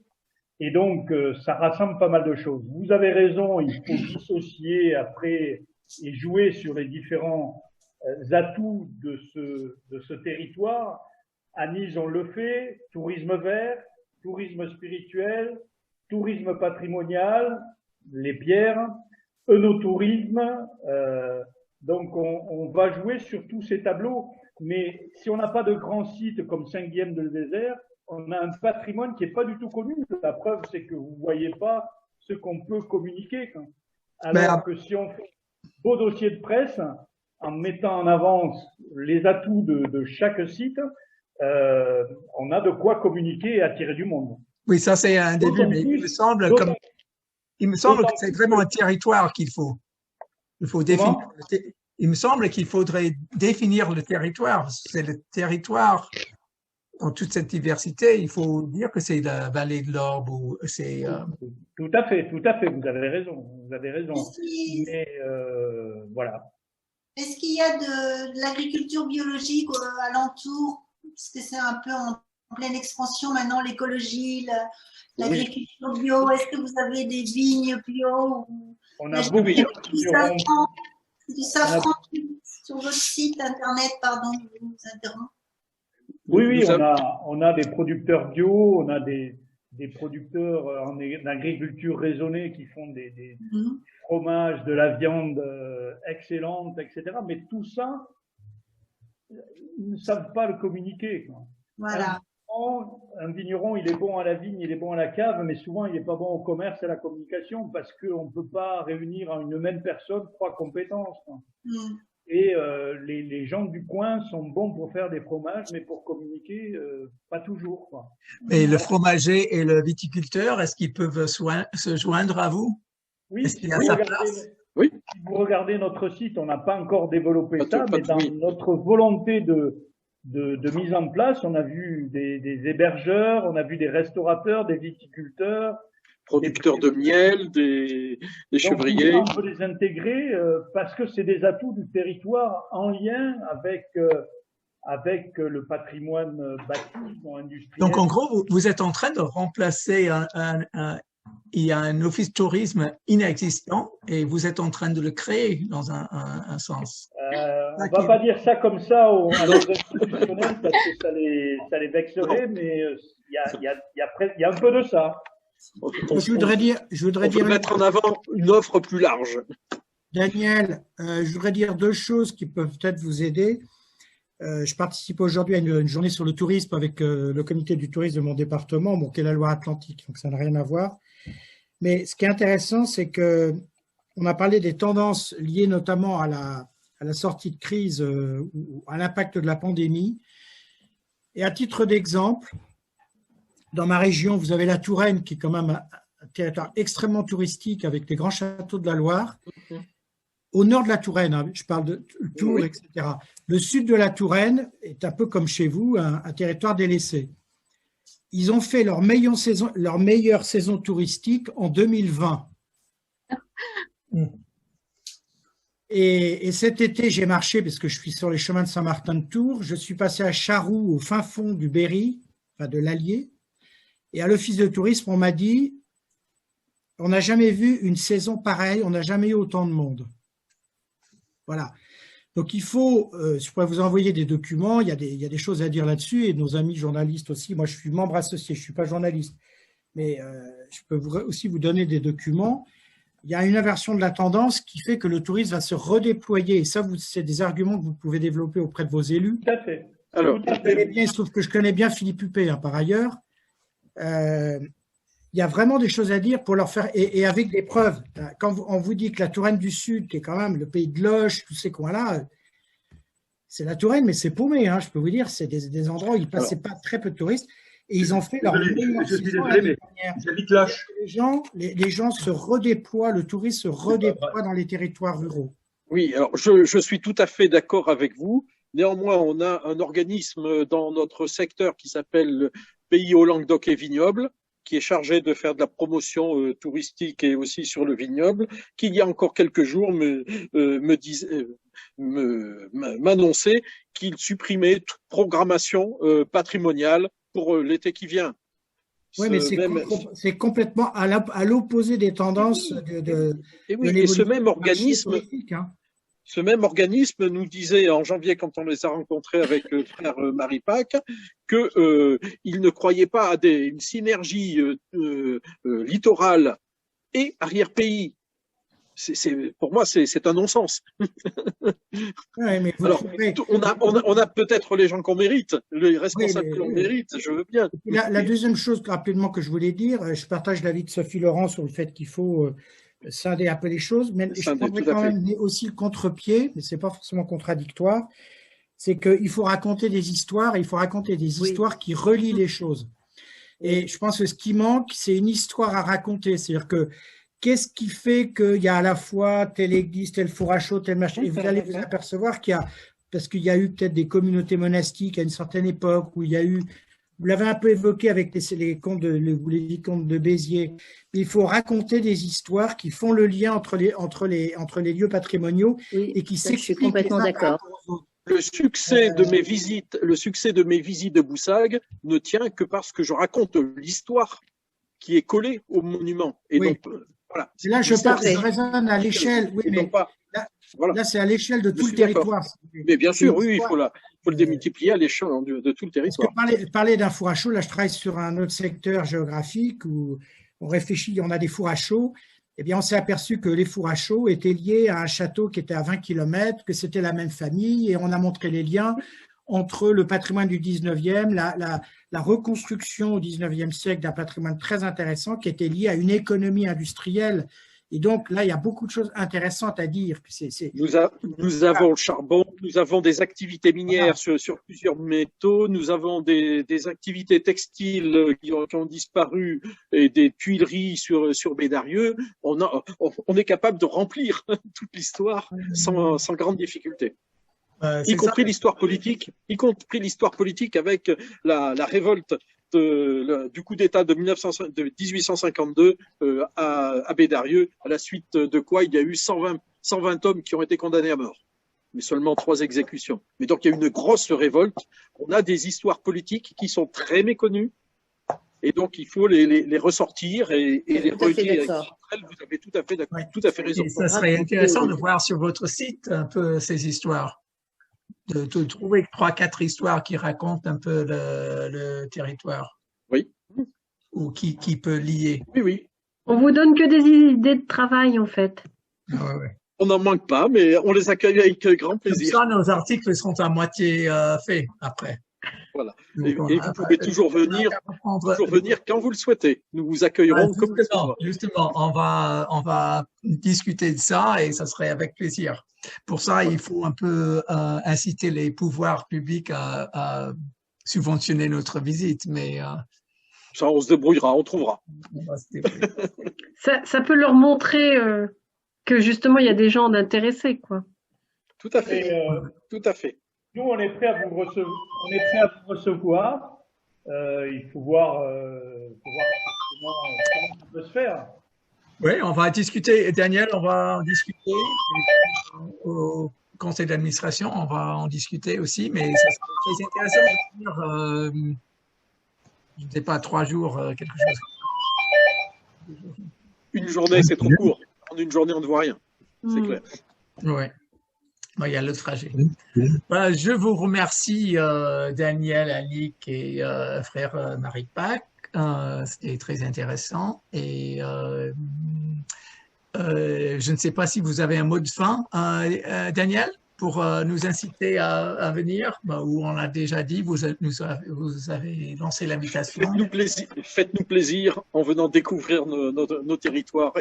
Et donc, ça rassemble pas mal de choses. Vous avez raison, il faut dissocier après et jouer sur les différents atouts de ce territoire. À Nice, on le fait, tourisme vert, tourisme spirituel, tourisme patrimonial, les pierres, œnotourisme. Donc, on va jouer sur tous ces tableaux. Mais si on n'a pas de grands sites comme Saint-Guilhem-de-Désert, on a un patrimoine qui n'est pas du tout connu. La preuve, c'est que vous ne voyez pas ce qu'on peut communiquer. Alors que si on fait un beau dossier de presse, en mettant en avance les atouts de chaque site, on a de quoi communiquer et attirer du monde. Oui, ça c'est un début, mais il me semble que c'est vraiment un territoire qu'il faut. Il faut définir. Il me semble qu'il faudrait définir le territoire. C'est le territoire dans toute cette diversité. Il faut dire que c'est la vallée de l'Orbe ou c'est. Tout à fait. Vous avez raison. Mais voilà. Est-ce qu'il y a de l'agriculture biologique alentour? Parce que c'est un peu en pleine expansion maintenant, l'écologie, l'agriculture bio. Est-ce que vous avez des vignes bio? On a beaucoup du safran sur votre site internet, pardon, je vous interromps. Oui, on a des producteurs bio, on a des producteurs en agriculture raisonnée qui font des fromages, de la viande excellente, etc. Mais tout ça, ils ne savent pas le communiquer, quoi. Voilà. Un vigneron, il est bon à la vigne, il est bon à la cave, mais souvent il n'est pas bon au commerce et à la communication parce qu'on ne peut pas réunir en une même personne 3 compétences, quoi. Et les gens du coin sont bons pour faire des fromages, mais pour communiquer, pas toujours, quoi. Et le fromager et le viticulteur, est-ce qu'ils peuvent se joindre à vous? Oui, si vous regardez notre site, on n'a pas encore développé ça, mais dans notre volonté de mise en place, on a vu des hébergeurs, on a vu des restaurateurs, des viticulteurs, producteurs de miel, des chevriers. On peut les intégrer parce que c'est des atouts du territoire en lien avec le patrimoine bâti ou industriel. Donc en gros, vous êtes en train de remplacer il y a un office de tourisme inexistant et vous êtes en train de le créer dans un sens. On va pas dire ça comme ça à nos institutionnels parce que ça les vexerait, mais il y a un peu de ça. Je voudrais dire mettre en avant une offre plus large. Daniel, je voudrais dire deux choses qui peuvent peut-être vous aider. Je participe aujourd'hui à une journée sur le tourisme avec le comité du tourisme de mon département, qui est la Loire-Atlantique, donc ça n'a rien à voir. Mais ce qui est intéressant, c'est que on a parlé des tendances liées notamment à la sortie de crise ou à l'impact de la pandémie. Et à titre d'exemple, dans ma région, vous avez la Touraine, qui est quand même un territoire extrêmement touristique avec les grands châteaux de la Loire. Au nord de la Touraine, hein, je parle de Tours, oui. Etc. Le sud de la Touraine est un peu comme chez vous, un territoire délaissé. Ils ont fait leur meilleure saison touristique en 2020. Et cet été, j'ai marché, parce que je suis sur les chemins de Saint-Martin de Tours, je suis passé à Charroux, au fin fond du Berry, enfin de l'Allier, et à l'office de tourisme, on m'a dit, on n'a jamais vu une saison pareille, on n'a jamais eu autant de monde. Voilà. Donc il faut, je pourrais vous envoyer des documents, il y a des choses à dire là-dessus, et nos amis journalistes aussi. Moi, je suis membre associé, je ne suis pas journaliste, mais je peux aussi vous donner des documents. Il y a une inversion de la tendance qui fait que le tourisme va se redéployer. Et ça, c'est des arguments que vous pouvez développer auprès de vos élus. Tout à fait. Alors, il se trouve que je connais bien Philippe Huppé, hein, par ailleurs. Il y a vraiment des choses à dire pour leur faire, et avec des preuves. Quand on vous dit que la Touraine du Sud, qui est quand même le pays de Loches, tous ces coins-là, c'est la Touraine, mais c'est paumé, hein, je peux vous dire, c'est des endroits où il ne passait pas très peu de touristes, et ils ont fait leur meilleure saison l'année dernière. J'habite Loches. Les gens se redéploient, le tourisme se redéploie dans les territoires ruraux. Oui, alors je suis tout à fait d'accord avec vous. Néanmoins, on a un organisme dans notre secteur qui s'appelle Pays au Languedoc et Vignoble, qui est chargé de faire de la promotion touristique et aussi sur le vignoble, qui il y a encore quelques jours m'annonçait qu'il supprimait toute programmation patrimoniale pour l'été qui vient. Oui, mais c'est complètement à l'opposé des tendances de ce même organisme. Ce même organisme nous disait en janvier, quand on les a rencontrés avec le frère Marie Pâques, qu'il ne croyait pas à une synergie littorale et arrière-pays. Pour moi, c'est un non-sens. Ouais, mais alors, on a peut-être les gens qu'on mérite, les responsables qu'on mérite, je veux bien. La deuxième chose rapidement que je voulais dire, je partage l'avis de Sophie Laurent sur le fait qu'il faut scinder un peu les choses, mais je prendrais quand même aussi le contre-pied, mais c'est pas forcément contradictoire, c'est qu'il faut raconter des histoires, et il faut raconter des histoires qui relient les choses. Et je pense que ce qui manque, c'est une histoire à raconter, c'est-à-dire que qu'est-ce qui fait qu'il y a à la fois telle église, tel four à chaud, tel machin, et vous allez vous apercevoir parce qu'il y a eu peut-être des communautés monastiques à une certaine époque, où il y a eu, vous l'avez un peu évoqué avec les contes de Béziers, il faut raconter des histoires qui font le lien entre les lieux patrimoniaux et qui s'expliquent. Je suis complètement d'accord. Le succès de mes visites de Boussagues ne tient que parce que je raconte l'histoire qui est collée au monument. Et donc, voilà. Là, je raisonne à l'échelle. Oui, mais là, c'est à l'échelle de tout le territoire. Mais bien sûr, oui, il faut le démultiplier à l'échelle de tout le territoire. Parce que parler d'un four à chaud, là, je travaille sur un autre secteur géographique où on réfléchit, on a des fours à chaud. Eh bien, on s'est aperçu que les fours à chaud étaient liés à un château qui était à 20 km, que c'était la même famille, et on a montré les liens entre le patrimoine du 19e, la reconstruction au 19e siècle d'un patrimoine très intéressant qui était lié à une économie industrielle. Et donc, là, il y a beaucoup de choses intéressantes à dire. Nous avons le charbon, nous avons des activités minières sur plusieurs métaux, nous avons des activités textiles qui ont disparu et des tuileries sur Bédarieux. On est capable de remplir toute l'histoire sans grande difficulté. Y compris l'histoire politique avec la révolte du coup d'État de 1852 à Bédarieux, à la suite de quoi il y a eu 120 hommes qui ont été condamnés à mort, mais seulement 3 exécutions. Mais donc il y a eu une grosse révolte. On a des histoires politiques qui sont très méconnues Et donc, il faut les ressortir et les Tout à fait relier. d'accord. Vous avez tout à fait raison. Et ça serait intéressant de voir sur votre site un peu ces histoires, de trouver 3-4 histoires qui racontent un peu le territoire. Oui. Ou qui peut lier. Oui, oui. On vous donne que des idées de travail, en fait. Ah ouais. On n'en manque pas, mais on les accueille avec grand plaisir. Comme ça, nos articles seront à moitié faits après. Voilà. Donc, Et vous pouvez toujours venir quand vous le souhaitez. Nous vous accueillerons comme ce soit. Justement, on va discuter de ça et ça serait avec plaisir. Pour ça, il faut un peu inciter les pouvoirs publics à subventionner notre visite, mais ça, on se débrouillera, on trouvera. Ça peut leur montrer que justement il y a des gens d'intéressés, quoi. Tout à fait. Tout à fait. Nous, on est prêts à vous recevoir. Il faut voir comment ça peut se faire. Oui, on va discuter. Daniel, on va en discuter. Au conseil d'administration, on va en discuter aussi, mais ça serait très intéressant de venir, je ne sais pas, 3 jours, quelque chose. Une journée, c'est trop court. En une journée, on ne voit rien. C'est clair. Oui. Il y a le trajet. Voilà, je vous remercie, Daniel, Annick et frère Marie-Pac. C'était très intéressant. Et je ne sais pas si vous avez un mot de fin, Daniel, pour nous inciter à venir, où on a déjà dit, vous avez lancé l'invitation. Faites-nous plaisir en venant découvrir nos territoires.